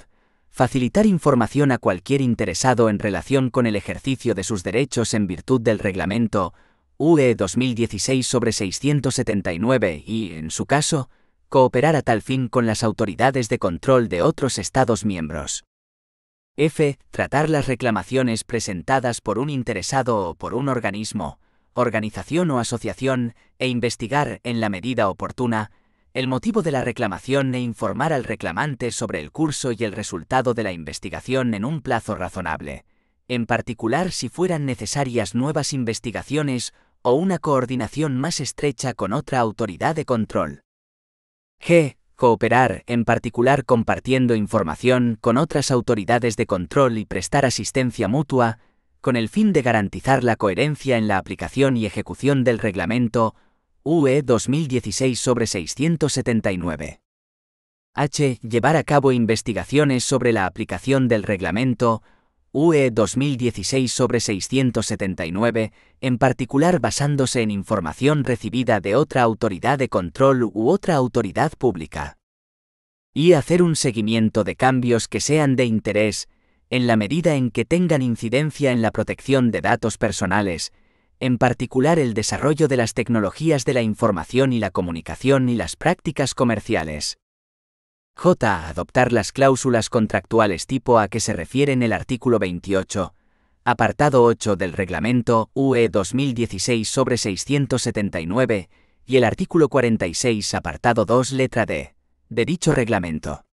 Facilitar información a cualquier interesado en relación con el ejercicio de sus derechos en virtud del Reglamento UE 2016/679 y, en su caso, cooperar a tal fin con las autoridades de control de otros Estados miembros. F. Tratar las reclamaciones presentadas por un interesado o por un organismo, organización o asociación e investigar, en la medida oportuna, el motivo de la reclamación e informar al reclamante sobre el curso y el resultado de la investigación en un plazo razonable, en particular si fueran necesarias nuevas investigaciones o una coordinación más estrecha con otra autoridad de control. G. Cooperar, en particular compartiendo información con otras autoridades de control y prestar asistencia mutua, con el fin de garantizar la coherencia en la aplicación y ejecución del Reglamento UE 2016/679. H. Llevar a cabo investigaciones sobre la aplicación del Reglamento UE 2016/679, en particular basándose en información recibida de otra autoridad de control u otra autoridad pública. Y hacer un seguimiento de cambios que sean de interés, en la medida en que tengan incidencia en la protección de datos personales, en particular el desarrollo de las tecnologías de la información y la comunicación y las prácticas comerciales. J. Adoptar las cláusulas contractuales tipo a que se refieren el artículo 28, apartado 8 del Reglamento UE 2016/679 y el artículo 46, apartado 2, letra D, de dicho reglamento.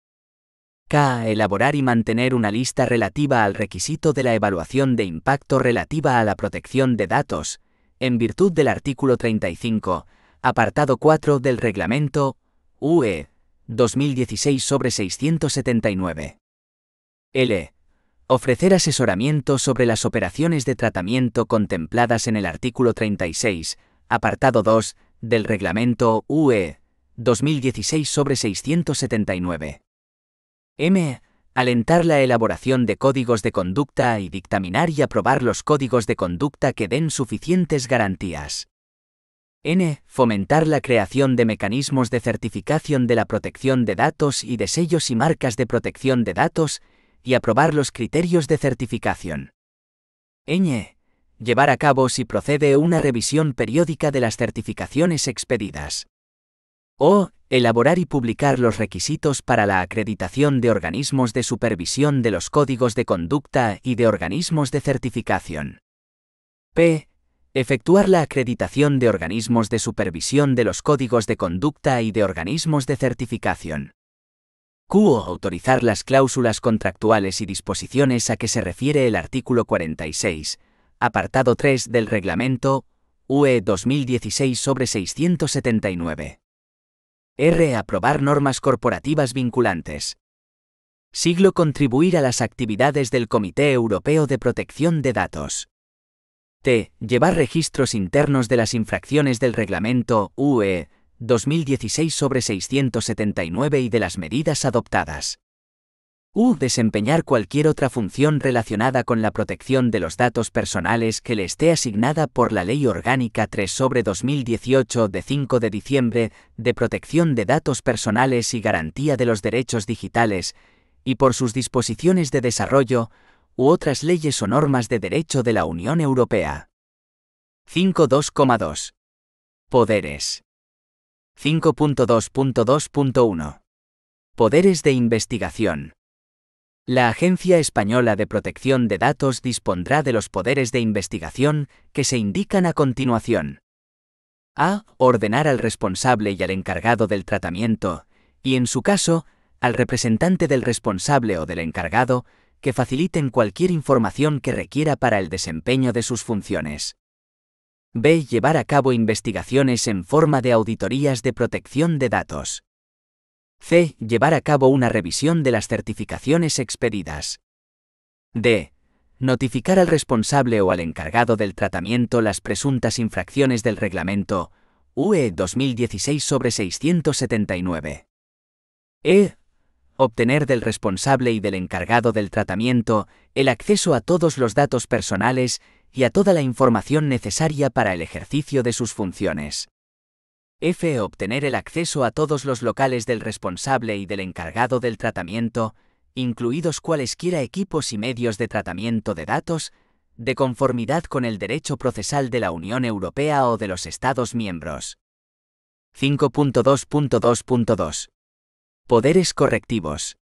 K. Elaborar y mantener una lista relativa al requisito de la evaluación de impacto relativa a la protección de datos, en virtud del artículo 35, apartado 4 del Reglamento UE 2016/679. L. Ofrecer asesoramiento sobre las operaciones de tratamiento contempladas en el artículo 36, apartado 2, del Reglamento UE 2016/679. M. Alentar la elaboración de códigos de conducta y dictaminar y aprobar los códigos de conducta que den suficientes garantías. N. Fomentar la creación de mecanismos de certificación de la protección de datos y de sellos y marcas de protección de datos, y aprobar los criterios de certificación. Ñ. Llevar a cabo si procede una revisión periódica de las certificaciones expedidas. O. Elaborar y publicar los requisitos para la acreditación de organismos de supervisión de los códigos de conducta y de organismos de certificación. P. Efectuar la acreditación de organismos de supervisión de los códigos de conducta y de organismos de certificación. Q. Autorizar las cláusulas contractuales y disposiciones a que se refiere el artículo 46, apartado 3 del Reglamento UE 2016/679. R. Aprobar normas corporativas vinculantes. Siglo. Contribuir a las actividades del Comité Europeo de Protección de Datos. T. Llevar registros internos de las infracciones del Reglamento UE 2016/679 y de las medidas adoptadas. U. Desempeñar cualquier otra función relacionada con la protección de los datos personales que le esté asignada por la Ley Orgánica 3/2018 de 5 de diciembre de protección de datos personales y garantía de los derechos digitales, y por sus disposiciones de desarrollo, u otras leyes o normas de derecho de la Unión Europea. 5.2.2. Poderes. 5.2.2.1. Poderes de investigación. La Agencia Española de Protección de Datos dispondrá de los poderes de investigación que se indican a continuación. A. Ordenar al responsable y al encargado del tratamiento, y en su caso, al representante del responsable o del encargado, que faciliten cualquier información que requiera para el desempeño de sus funciones. B. Llevar a cabo investigaciones en forma de auditorías de protección de datos. C. Llevar a cabo una revisión de las certificaciones expedidas. D. Notificar al responsable o al encargado del tratamiento las presuntas infracciones del Reglamento UE 2016/679. E. Obtener del responsable y del encargado del tratamiento el acceso a todos los datos personales y a toda la información necesaria para el ejercicio de sus funciones. F. Obtener el acceso a todos los locales del responsable y del encargado del tratamiento, incluidos cualesquiera equipos y medios de tratamiento de datos, de conformidad con el derecho procesal de la Unión Europea o de los Estados miembros. 5.2.2.2. Poderes correctivos.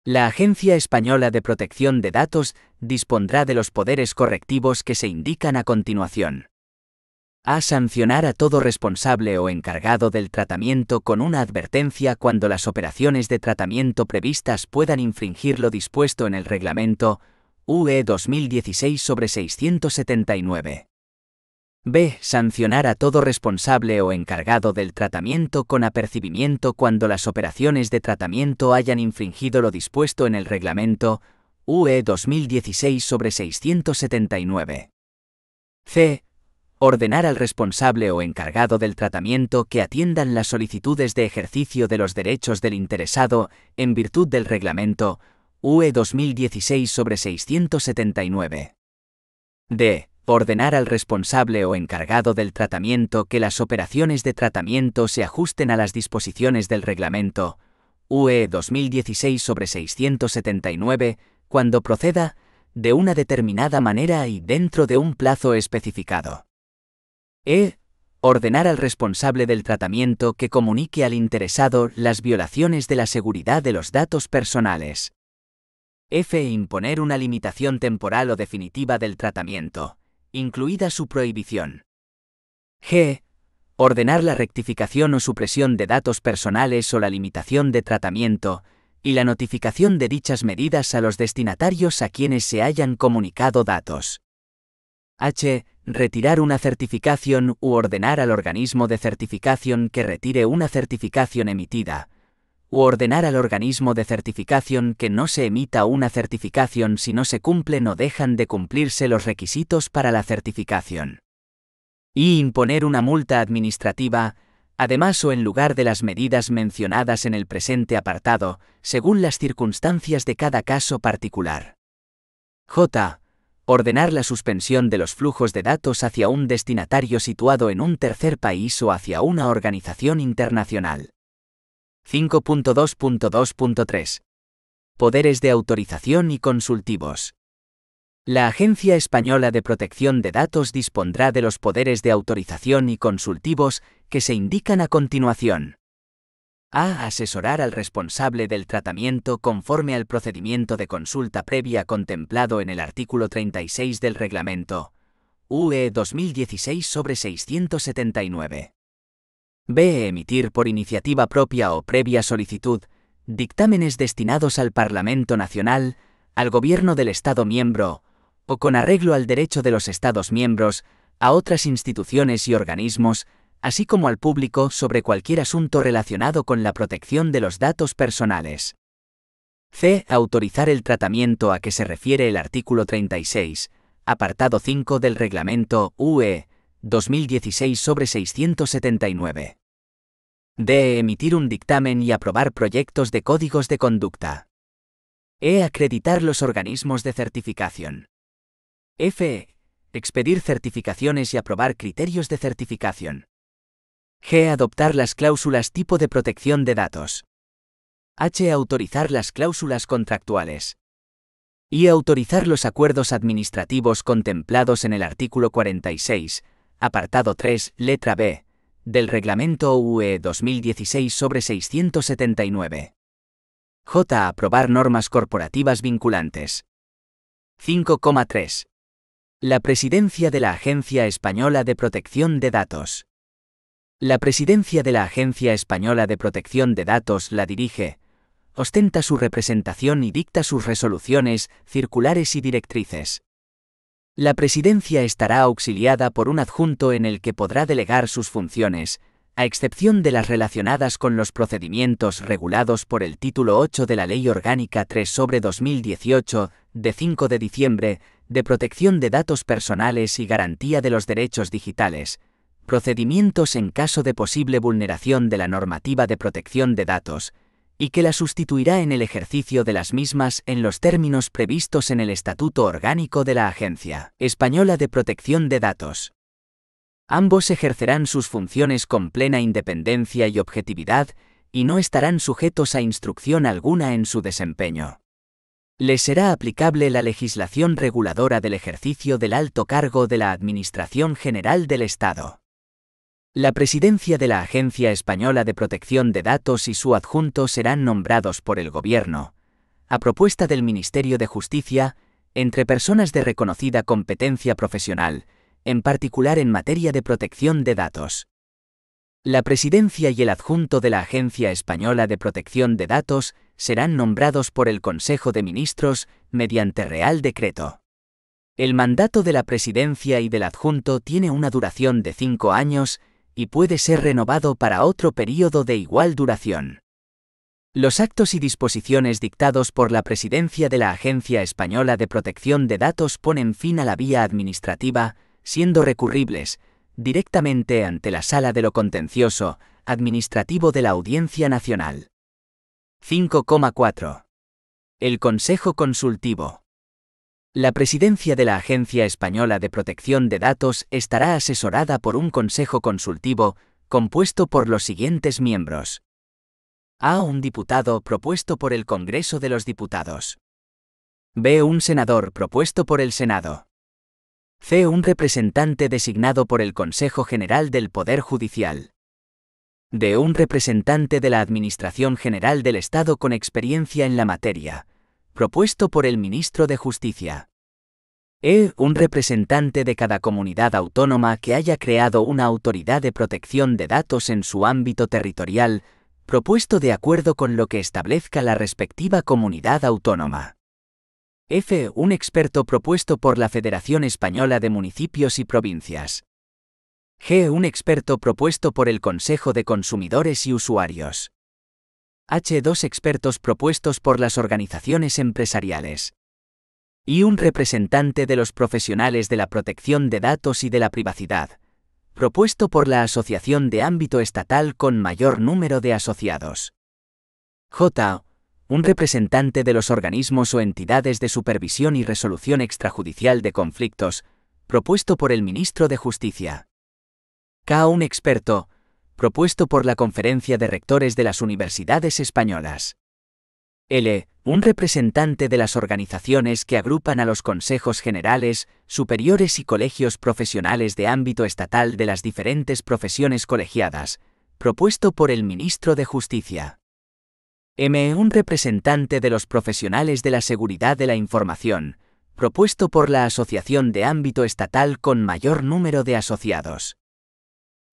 La Agencia Española de Protección de Datos dispondrá de los poderes correctivos que se indican a continuación. A. Sancionar a todo responsable o encargado del tratamiento con una advertencia cuando las operaciones de tratamiento previstas puedan infringir lo dispuesto en el Reglamento UE 2016/679. B. Sancionar a todo responsable o encargado del tratamiento con apercibimiento cuando las operaciones de tratamiento hayan infringido lo dispuesto en el Reglamento UE 2016/679. C. Ordenar al responsable o encargado del tratamiento que atiendan las solicitudes de ejercicio de los derechos del interesado en virtud del Reglamento UE 2016/679. D. Ordenar al responsable o encargado del tratamiento que las operaciones de tratamiento se ajusten a las disposiciones del Reglamento UE 2016/679 cuando proceda, de una determinada manera y dentro de un plazo especificado. E. Ordenar al responsable del tratamiento que comunique al interesado las violaciones de la seguridad de los datos personales. F. Imponer una limitación temporal o definitiva del tratamiento, incluida su prohibición. G. Ordenar la rectificación o supresión de datos personales o la limitación de tratamiento, y la notificación de dichas medidas a los destinatarios a quienes se hayan comunicado datos. H. Retirar una certificación u ordenar al organismo de certificación que retire una certificación emitida, u ordenar al organismo de certificación que no se emita una certificación si no se cumplen o dejan de cumplirse los requisitos para la certificación. Y imponer una multa administrativa, además o en lugar de las medidas mencionadas en el presente apartado, según las circunstancias de cada caso particular. J. Ordenar la suspensión de los flujos de datos hacia un destinatario situado en un tercer país o hacia una organización internacional. 5.2.2.3. Poderes de autorización y consultivos. La Agencia Española de Protección de Datos dispondrá de los poderes de autorización y consultivos que se indican a continuación. A. Asesorar al responsable del tratamiento conforme al procedimiento de consulta previa contemplado en el artículo 36 del Reglamento UE 2016/679. B. Emitir por iniciativa propia o previa solicitud dictámenes destinados al Parlamento Nacional, al Gobierno del Estado miembro, o con arreglo al derecho de los Estados miembros, a otras instituciones y organismos, así como al público sobre cualquier asunto relacionado con la protección de los datos personales. C. Autorizar el tratamiento a que se refiere el artículo 36, apartado 5 del Reglamento UE 2016/679. D. Emitir un dictamen y aprobar proyectos de códigos de conducta. E. Acreditar los organismos de certificación. F. Expedir certificaciones y aprobar criterios de certificación. G. Adoptar las cláusulas tipo de protección de datos. H. Autorizar las cláusulas contractuales. Y autorizar los acuerdos administrativos contemplados en el artículo 46, apartado 3, letra B, del Reglamento UE 2016/679. J. Aprobar normas corporativas vinculantes. 5.3. La Presidencia de la Agencia Española de Protección de Datos. La presidencia de la Agencia Española de Protección de Datos la dirige, ostenta su representación y dicta sus resoluciones, circulares y directrices. La presidencia estará auxiliada por un adjunto en el que podrá delegar sus funciones, a excepción de las relacionadas con los procedimientos regulados por el título 8 de la Ley Orgánica 3/2018, de 5 de diciembre, de protección de datos personales y garantía de los derechos digitales, procedimientos en caso de posible vulneración de la normativa de protección de datos, y que la sustituirá en el ejercicio de las mismas en los términos previstos en el Estatuto Orgánico de la Agencia Española de Protección de Datos. Ambos ejercerán sus funciones con plena independencia y objetividad, y no estarán sujetos a instrucción alguna en su desempeño. Les será aplicable la legislación reguladora del ejercicio del alto cargo de la Administración General del Estado. La presidencia de la Agencia Española de Protección de Datos y su adjunto serán nombrados por el Gobierno, a propuesta del Ministerio de Justicia, entre personas de reconocida competencia profesional, en particular en materia de protección de datos. La presidencia y el adjunto de la Agencia Española de Protección de Datos serán nombrados por el Consejo de Ministros mediante Real Decreto. El mandato de la presidencia y del adjunto tiene una duración de 5 años y puede ser renovado para otro período de igual duración. Los actos y disposiciones dictados por la presidencia de la Agencia Española de Protección de Datos ponen fin a la vía administrativa, siendo recurribles directamente ante la Sala de lo Contencioso Administrativo de la Audiencia Nacional. 5.4. El Consejo Consultivo. La presidencia de la Agencia Española de Protección de Datos estará asesorada por un consejo consultivo, compuesto por los siguientes miembros. A. Un diputado propuesto por el Congreso de los Diputados. B. Un senador propuesto por el Senado. C. Un representante designado por el Consejo General del Poder Judicial. D. Un representante de la Administración General del Estado con experiencia en la materia, propuesto por el Ministro de Justicia. E. Un representante de cada comunidad autónoma que haya creado una autoridad de protección de datos en su ámbito territorial, propuesto de acuerdo con lo que establezca la respectiva comunidad autónoma. F. Un experto propuesto por la Federación Española de Municipios y Provincias. G. Un experto propuesto por el Consejo de Consumidores y Usuarios. H. Dos expertos propuestos por las organizaciones empresariales. Y un representante de los profesionales de la protección de datos y de la privacidad, propuesto por la asociación de ámbito estatal con mayor número de asociados. J. Un representante de los organismos o entidades de supervisión y resolución extrajudicial de conflictos, propuesto por el Ministro de Justicia. K. Un experto, propuesto por la Conferencia de Rectores de las Universidades Españolas. L. Un representante de las organizaciones que agrupan a los consejos generales, superiores y colegios profesionales de ámbito estatal de las diferentes profesiones colegiadas, propuesto por el Ministro de Justicia. M. Un representante de los profesionales de la seguridad de la información, propuesto por la asociación de ámbito estatal con mayor número de asociados.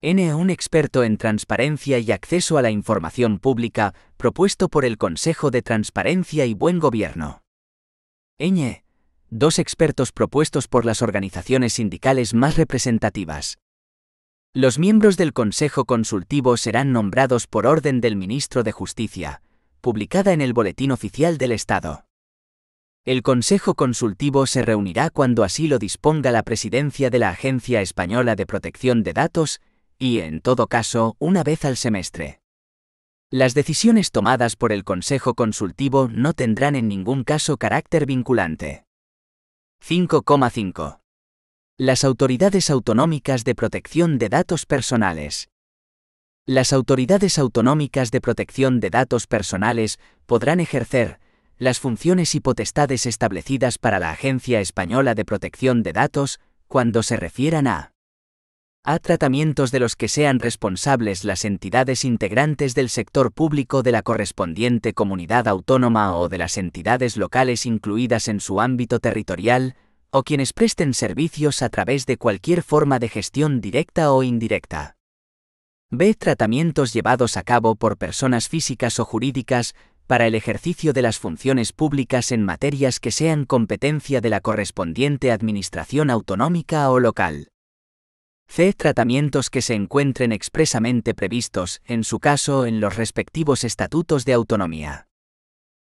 N. Un experto en transparencia y acceso a la información pública, propuesto por el Consejo de Transparencia y Buen Gobierno. Ñ. 2 expertos propuestos por las organizaciones sindicales más representativas. Los miembros del Consejo Consultivo serán nombrados por orden del Ministro de Justicia, publicada en el Boletín Oficial del Estado. El Consejo Consultivo se reunirá cuando así lo disponga la Presidencia de la Agencia Española de Protección de Datos y, en todo caso, una vez al semestre. Las decisiones tomadas por el Consejo Consultivo no tendrán en ningún caso carácter vinculante. 5,5. Las autoridades autonómicas de protección de datos personales. Las autoridades autonómicas de protección de datos personales podrán ejercer las funciones y potestades establecidas para la Agencia Española de Protección de Datos cuando se refieran a tratamientos de los que sean responsables las entidades integrantes del sector público de la correspondiente comunidad autónoma o de las entidades locales incluidas en su ámbito territorial, o quienes presten servicios a través de cualquier forma de gestión directa o indirecta. B. Tratamientos llevados a cabo por personas físicas o jurídicas para el ejercicio de las funciones públicas en materias que sean competencia de la correspondiente administración autonómica o local. C. Tratamientos que se encuentren expresamente previstos, en su caso, en los respectivos estatutos de autonomía.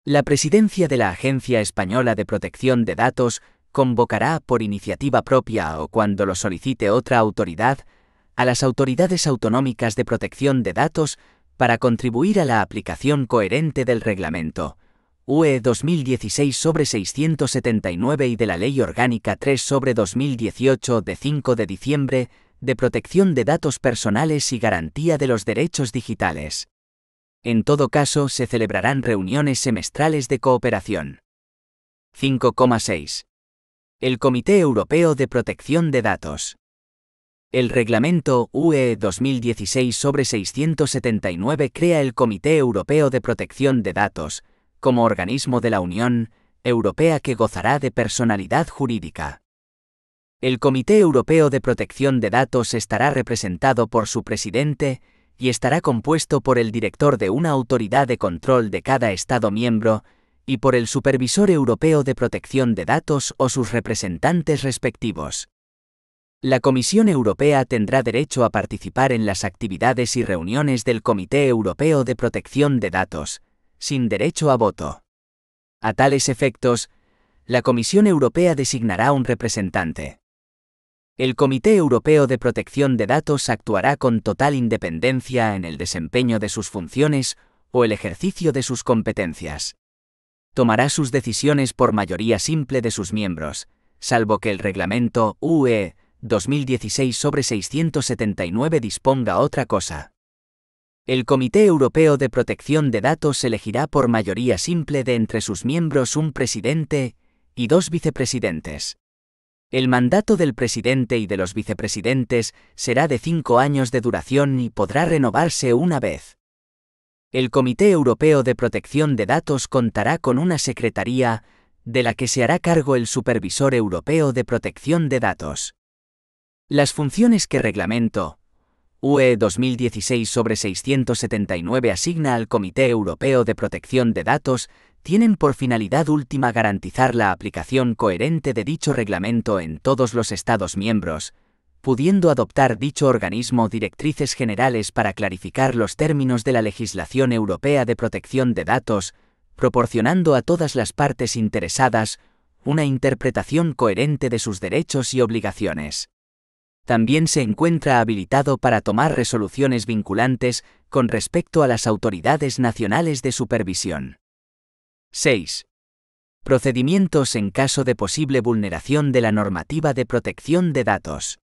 La Presidencia de la Agencia Española de Protección de Datos convocará, por iniciativa propia o cuando lo solicite otra autoridad, a las autoridades autonómicas de protección de datos para contribuir a la aplicación coherente del Reglamento UE 2016/679 y de la Ley Orgánica 3/2018 de 5 de diciembre de protección de datos personales y garantía de los derechos digitales. En todo caso, se celebrarán reuniones semestrales de cooperación. 5,6. El Comité Europeo de Protección de Datos. El Reglamento UE 2016/679 crea el Comité Europeo de Protección de Datos, como organismo de la Unión Europea que gozará de personalidad jurídica. El Comité Europeo de Protección de Datos estará representado por su presidente y estará compuesto por el director de una autoridad de control de cada Estado miembro y por el Supervisor Europeo de Protección de Datos o sus representantes respectivos. La Comisión Europea tendrá derecho a participar en las actividades y reuniones del Comité Europeo de Protección de Datos, sin derecho a voto. A tales efectos, la Comisión Europea designará un representante. El Comité Europeo de Protección de Datos actuará con total independencia en el desempeño de sus funciones o el ejercicio de sus competencias. Tomará sus decisiones por mayoría simple de sus miembros, salvo que el Reglamento UE 2016/679 disponga otra cosa. El Comité Europeo de Protección de Datos elegirá por mayoría simple de entre sus miembros un presidente y 2 vicepresidentes. El mandato del presidente y de los vicepresidentes será de 5 años de duración y podrá renovarse una vez. El Comité Europeo de Protección de Datos contará con una secretaría, de la que se hará cargo el Supervisor Europeo de Protección de Datos. Las funciones que Reglamento UE 2016/679 asigna al Comité Europeo de Protección de Datos tienen por finalidad última garantizar la aplicación coherente de dicho reglamento en todos los Estados miembros, pudiendo adoptar dicho organismo directrices generales para clarificar los términos de la legislación europea de protección de datos, proporcionando a todas las partes interesadas una interpretación coherente de sus derechos y obligaciones. También se encuentra habilitado para tomar resoluciones vinculantes con respecto a las autoridades nacionales de supervisión. 6. Procedimientos en caso de posible vulneración de la normativa de protección de datos.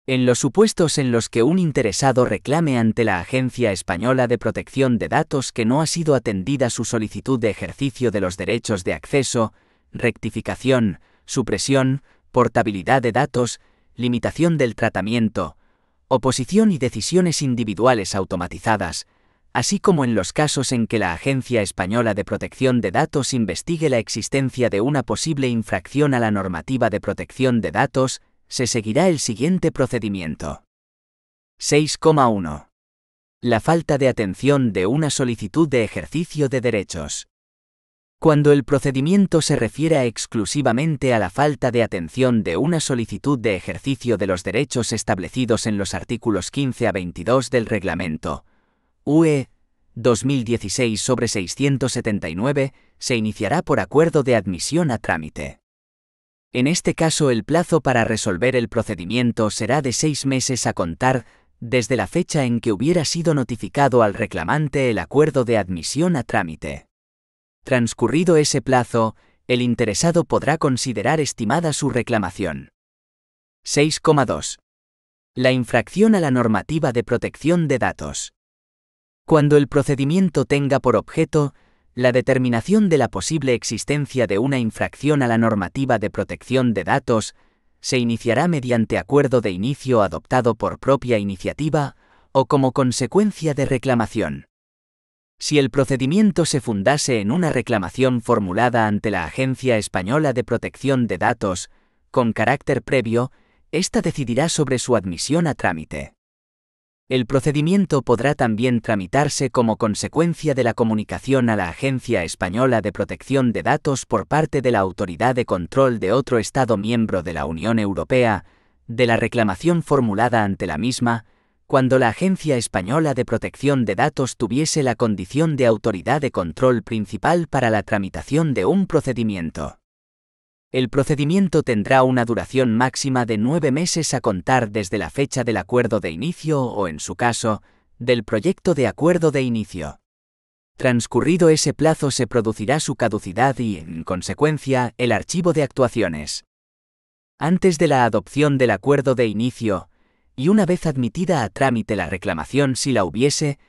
En los supuestos en los que un interesado reclame ante la Agencia Española de Protección de Datos que no ha sido atendida su solicitud de ejercicio de los derechos de acceso, rectificación, supresión, portabilidad de datos, limitación del tratamiento, oposición y decisiones individuales automatizadas, así como en los casos en que la Agencia Española de Protección de Datos investigue la existencia de una posible infracción a la normativa de protección de datos, se seguirá el siguiente procedimiento. 6,1. La falta de atención de una solicitud de ejercicio de derechos. Cuando el procedimiento se refiera exclusivamente a la falta de atención de una solicitud de ejercicio de los derechos establecidos en los artículos 15 a 22 del Reglamento UE 2016/679, se iniciará por acuerdo de admisión a trámite. En este caso, el plazo para resolver el procedimiento será de 6 meses a contar desde la fecha en que hubiera sido notificado al reclamante el acuerdo de admisión a trámite. Transcurrido ese plazo, el interesado podrá considerar estimada su reclamación. 6,2. La infracción a la normativa de protección de datos. Cuando el procedimiento tenga por objeto la determinación de la posible existencia de una infracción a la normativa de protección de datos, se iniciará mediante acuerdo de inicio adoptado por propia iniciativa o como consecuencia de reclamación. Si el procedimiento se fundase en una reclamación formulada ante la Agencia Española de Protección de Datos, con carácter previo, ésta decidirá sobre su admisión a trámite. El procedimiento podrá también tramitarse como consecuencia de la comunicación a la Agencia Española de Protección de Datos por parte de la autoridad de control de otro Estado miembro de la Unión Europea, de la reclamación formulada ante la misma, cuando la Agencia Española de Protección de Datos tuviese la condición de autoridad de control principal para la tramitación de un procedimiento. El procedimiento tendrá una duración máxima de 9 meses a contar desde la fecha del acuerdo de inicio o, en su caso, del proyecto de acuerdo de inicio. Transcurrido ese plazo se producirá su caducidad y, en consecuencia, el archivo de actuaciones. Antes de la adopción del acuerdo de inicio, y una vez admitida a trámite la reclamación si la hubiese,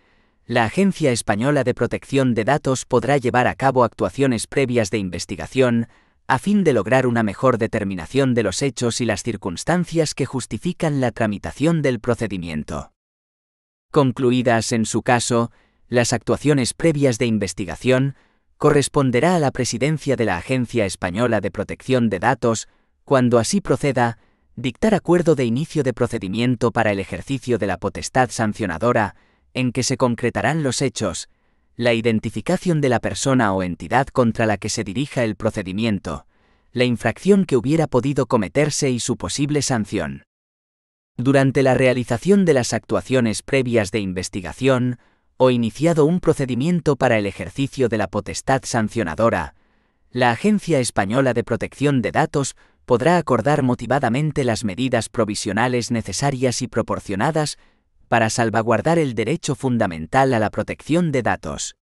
la Agencia Española de Protección de Datos podrá llevar a cabo actuaciones previas de investigación, a fin de lograr una mejor determinación de los hechos y las circunstancias que justifican la tramitación del procedimiento. Concluidas, en su caso, las actuaciones previas de investigación, corresponderá a la Presidencia de la Agencia Española de Protección de Datos, cuando así proceda, dictar acuerdo de inicio de procedimiento para el ejercicio de la potestad sancionadora, en que se concretarán los hechos, la identificación de la persona o entidad contra la que se dirija el procedimiento, la infracción que hubiera podido cometerse y su posible sanción. Durante la realización de las actuaciones previas de investigación, o iniciado un procedimiento para el ejercicio de la potestad sancionadora, la Agencia Española de Protección de Datos podrá acordar motivadamente las medidas provisionales necesarias y proporcionadas para salvaguardar el derecho fundamental a la protección de datos.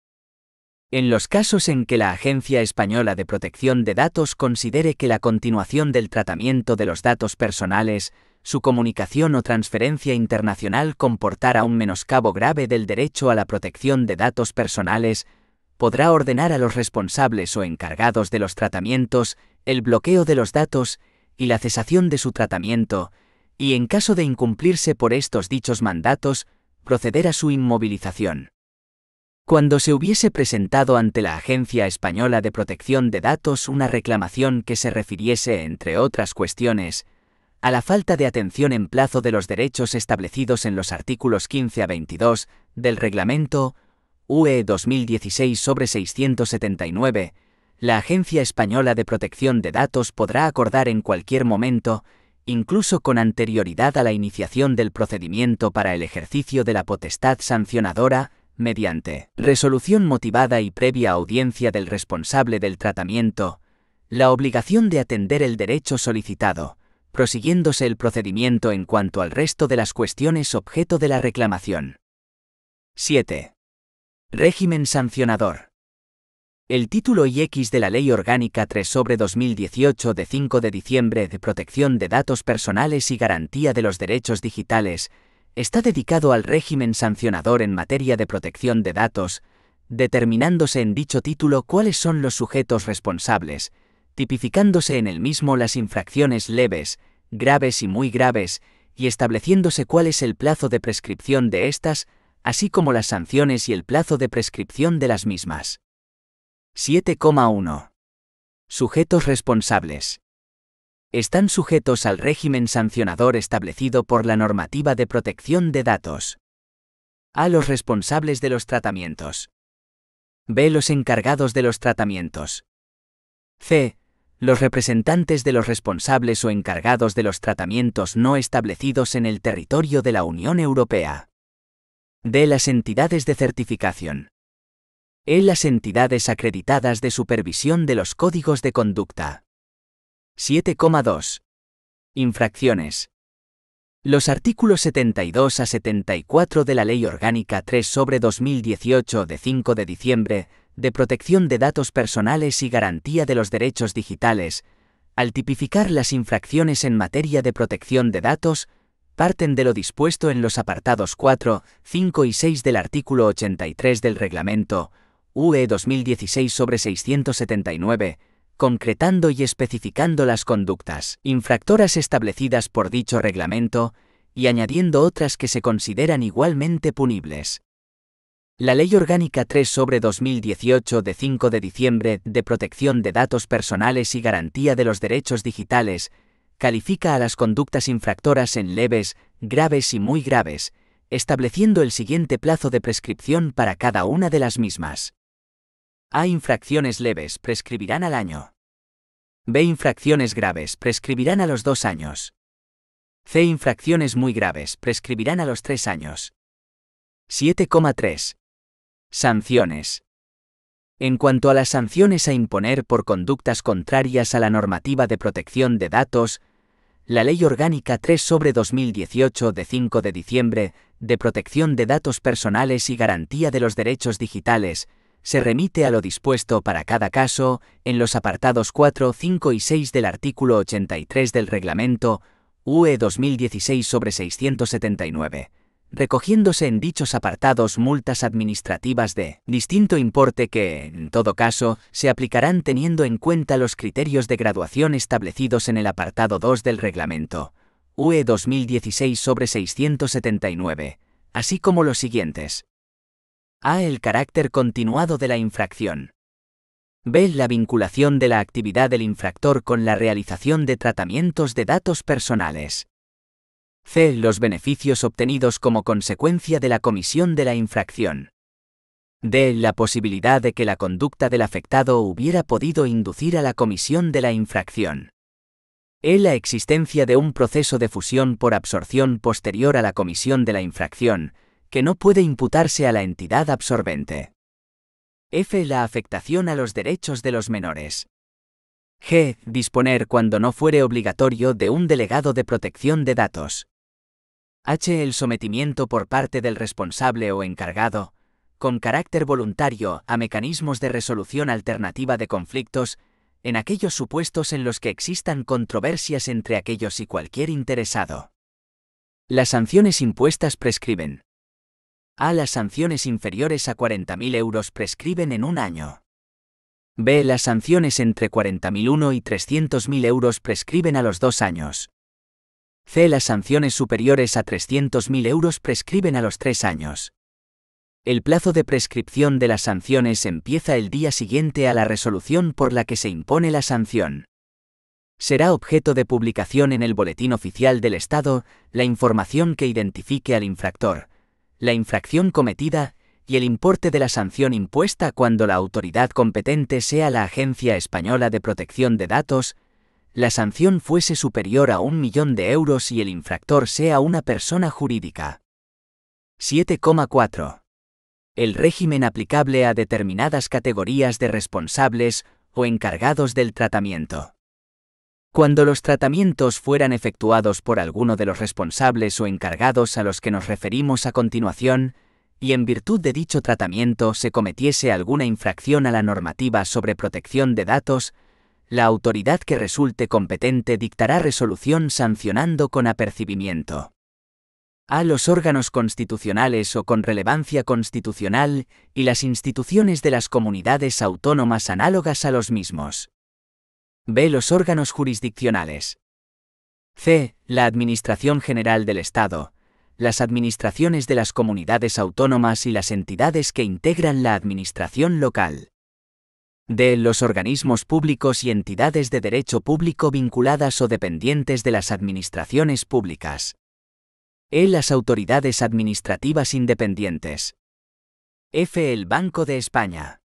En los casos en que la Agencia Española de Protección de Datos considere que la continuación del tratamiento de los datos personales, su comunicación o transferencia internacional comportara un menoscabo grave del derecho a la protección de datos personales, podrá ordenar a los responsables o encargados de los tratamientos el bloqueo de los datos y la cesación de su tratamiento, y en caso de incumplirse por estos dichos mandatos, proceder a su inmovilización. Cuando se hubiese presentado ante la Agencia Española de Protección de Datos una reclamación que se refiriese, entre otras cuestiones, a la falta de atención en plazo de los derechos establecidos en los artículos 15 a 22 del Reglamento UE 2016/679, la Agencia Española de Protección de Datos podrá acordar en cualquier momento, incluso con anterioridad a la iniciación del procedimiento para el ejercicio de la potestad sancionadora, mediante resolución motivada y previa audiencia del responsable del tratamiento, la obligación de atender el derecho solicitado, prosiguiéndose el procedimiento en cuanto al resto de las cuestiones objeto de la reclamación. 7. Régimen sancionador. El título IX de la Ley Orgánica 3/2018 de 5 de diciembre de Protección de Datos Personales y Garantía de los Derechos Digitales está dedicado al régimen sancionador en materia de protección de datos, determinándose en dicho título cuáles son los sujetos responsables, tipificándose en el mismo las infracciones leves, graves y muy graves, y estableciéndose cuál es el plazo de prescripción de estas, así como las sanciones y el plazo de prescripción de las mismas. 7,1. Sujetos responsables. Están sujetos al régimen sancionador establecido por la normativa de protección de datos. A. Los responsables de los tratamientos. B. Los encargados de los tratamientos. C. Los representantes de los responsables o encargados de los tratamientos no establecidos en el territorio de la Unión Europea. D. Las entidades de certificación. E. Las entidades acreditadas de supervisión de los códigos de conducta. 7,2. Infracciones. Los artículos 72 a 74 de la Ley Orgánica 3/2018 de 5 de diciembre de Protección de Datos Personales y Garantía de los Derechos Digitales, al tipificar las infracciones en materia de protección de datos, parten de lo dispuesto en los apartados 4, 5 y 6 del artículo 83 del Reglamento UE 2016/679, concretando y especificando las conductas infractoras establecidas por dicho reglamento, y añadiendo otras que se consideran igualmente punibles. La Ley Orgánica 3/2018 de 5 de diciembre de Protección de Datos Personales y Garantía de los Derechos Digitales califica a las conductas infractoras en leves, graves y muy graves, estableciendo el siguiente plazo de prescripción para cada una de las mismas. A. Infracciones leves prescribirán al año. B. Infracciones graves prescribirán a los 2 años. C. Infracciones muy graves prescribirán a los 3 años. 7,3. Sanciones. En cuanto a las sanciones a imponer por conductas contrarias a la normativa de protección de datos, la Ley Orgánica 3/2018 de 5 de diciembre de Protección de Datos Personales y Garantía de los Derechos Digitales se remite a lo dispuesto para cada caso en los apartados 4, 5 y 6 del artículo 83 del Reglamento UE 2016/679, recogiéndose en dichos apartados multas administrativas de distinto importe que, en todo caso, se aplicarán teniendo en cuenta los criterios de graduación establecidos en el apartado 2 del Reglamento UE 2016/679, así como los siguientes. A. El carácter continuado de la infracción. B. La vinculación de la actividad del infractor con la realización de tratamientos de datos personales. C. Los beneficios obtenidos como consecuencia de la comisión de la infracción. D. La posibilidad de que la conducta del afectado hubiera podido inducir a la comisión de la infracción. E. La existencia de un proceso de fusión por absorción posterior a la comisión de la infracción, que no puede imputarse a la entidad absorbente. F. La afectación a los derechos de los menores. G. Disponer cuando no fuere obligatorio de un delegado de protección de datos. H. El sometimiento por parte del responsable o encargado, con carácter voluntario, a mecanismos de resolución alternativa de conflictos, en aquellos supuestos en los que existan controversias entre aquellos y cualquier interesado. Las sanciones impuestas prescriben. A. Las sanciones inferiores a 40.000 euros prescriben en un año. B. Las sanciones entre 40.001 y 300.000 euros prescriben a los 2 años. C. Las sanciones superiores a 300.000 euros prescriben a los 3 años. El plazo de prescripción de las sanciones empieza el día siguiente a la resolución por la que se impone la sanción. Será objeto de publicación en el Boletín Oficial del Estado la información que identifique al infractor, la infracción cometida y el importe de la sanción impuesta cuando la autoridad competente sea la Agencia Española de Protección de Datos, la sanción fuese superior a 1 millón de euros y el infractor sea una persona jurídica. 7,4. El régimen aplicable a determinadas categorías de responsables o encargados del tratamiento. Cuando los tratamientos fueran efectuados por alguno de los responsables o encargados a los que nos referimos a continuación, y en virtud de dicho tratamiento se cometiese alguna infracción a la normativa sobre protección de datos, la autoridad que resulte competente dictará resolución sancionando con apercibimiento a los órganos constitucionales o con relevancia constitucional y las instituciones de las comunidades autónomas análogas a los mismos. B. Los órganos jurisdiccionales. C. La Administración General del Estado, las administraciones de las comunidades autónomas y las entidades que integran la administración local. D. Los organismos públicos y entidades de derecho público vinculadas o dependientes de las administraciones públicas. E. Las autoridades administrativas independientes. F. El Banco de España.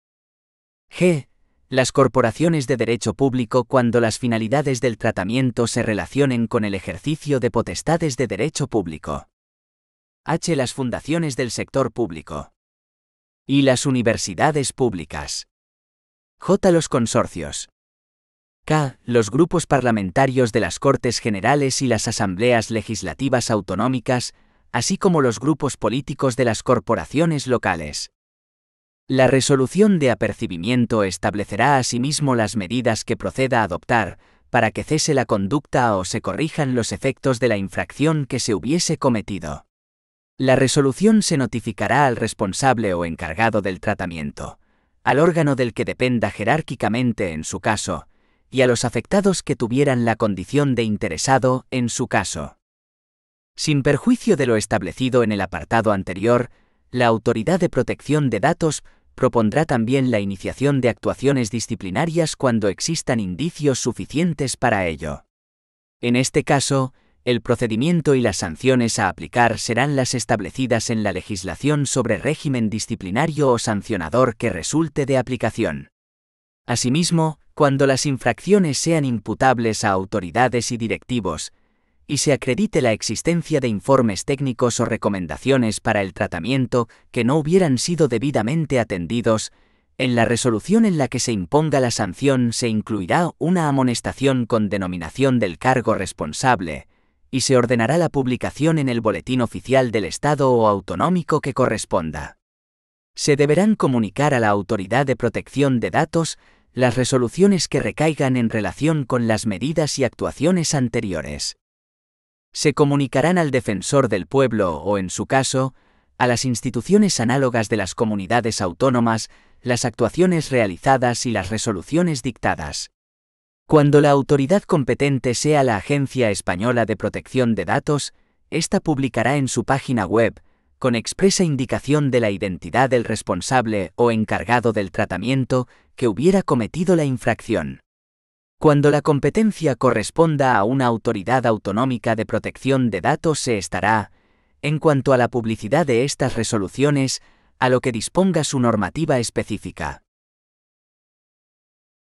G. Las corporaciones de derecho público cuando las finalidades del tratamiento se relacionen con el ejercicio de potestades de derecho público. H. Las fundaciones del sector público. Y las universidades públicas. J. Los consorcios. K. Los grupos parlamentarios de las Cortes Generales y las asambleas legislativas autonómicas, así como los grupos políticos de las corporaciones locales. La resolución de apercibimiento establecerá asimismo las medidas que proceda a adoptar para que cese la conducta o se corrijan los efectos de la infracción que se hubiese cometido. La resolución se notificará al responsable o encargado del tratamiento, al órgano del que dependa jerárquicamente en su caso, y a los afectados que tuvieran la condición de interesado en su caso. Sin perjuicio de lo establecido en el apartado anterior, la Autoridad de Protección de Datos propondrá también la iniciación de actuaciones disciplinarias cuando existan indicios suficientes para ello. En este caso, el procedimiento y las sanciones a aplicar serán las establecidas en la legislación sobre régimen disciplinario o sancionador que resulte de aplicación. Asimismo, cuando las infracciones sean imputables a autoridades y directivos, y se acredite la existencia de informes técnicos o recomendaciones para el tratamiento que no hubieran sido debidamente atendidos, en la resolución en la que se imponga la sanción se incluirá una amonestación con denominación del cargo responsable, y se ordenará la publicación en el Boletín Oficial del Estado o autonómico que corresponda. Se deberán comunicar a la Autoridad de Protección de Datos las resoluciones que recaigan en relación con las medidas y actuaciones anteriores. Se comunicarán al defensor del pueblo o, en su caso, a las instituciones análogas de las comunidades autónomas las actuaciones realizadas y las resoluciones dictadas. Cuando la autoridad competente sea la Agencia Española de Protección de Datos, ésta publicará en su página web, con expresa indicación de la identidad del responsable o encargado del tratamiento que hubiera cometido la infracción. Cuando la competencia corresponda a una autoridad autonómica de protección de datos se estará, en cuanto a la publicidad de estas resoluciones, a lo que disponga su normativa específica.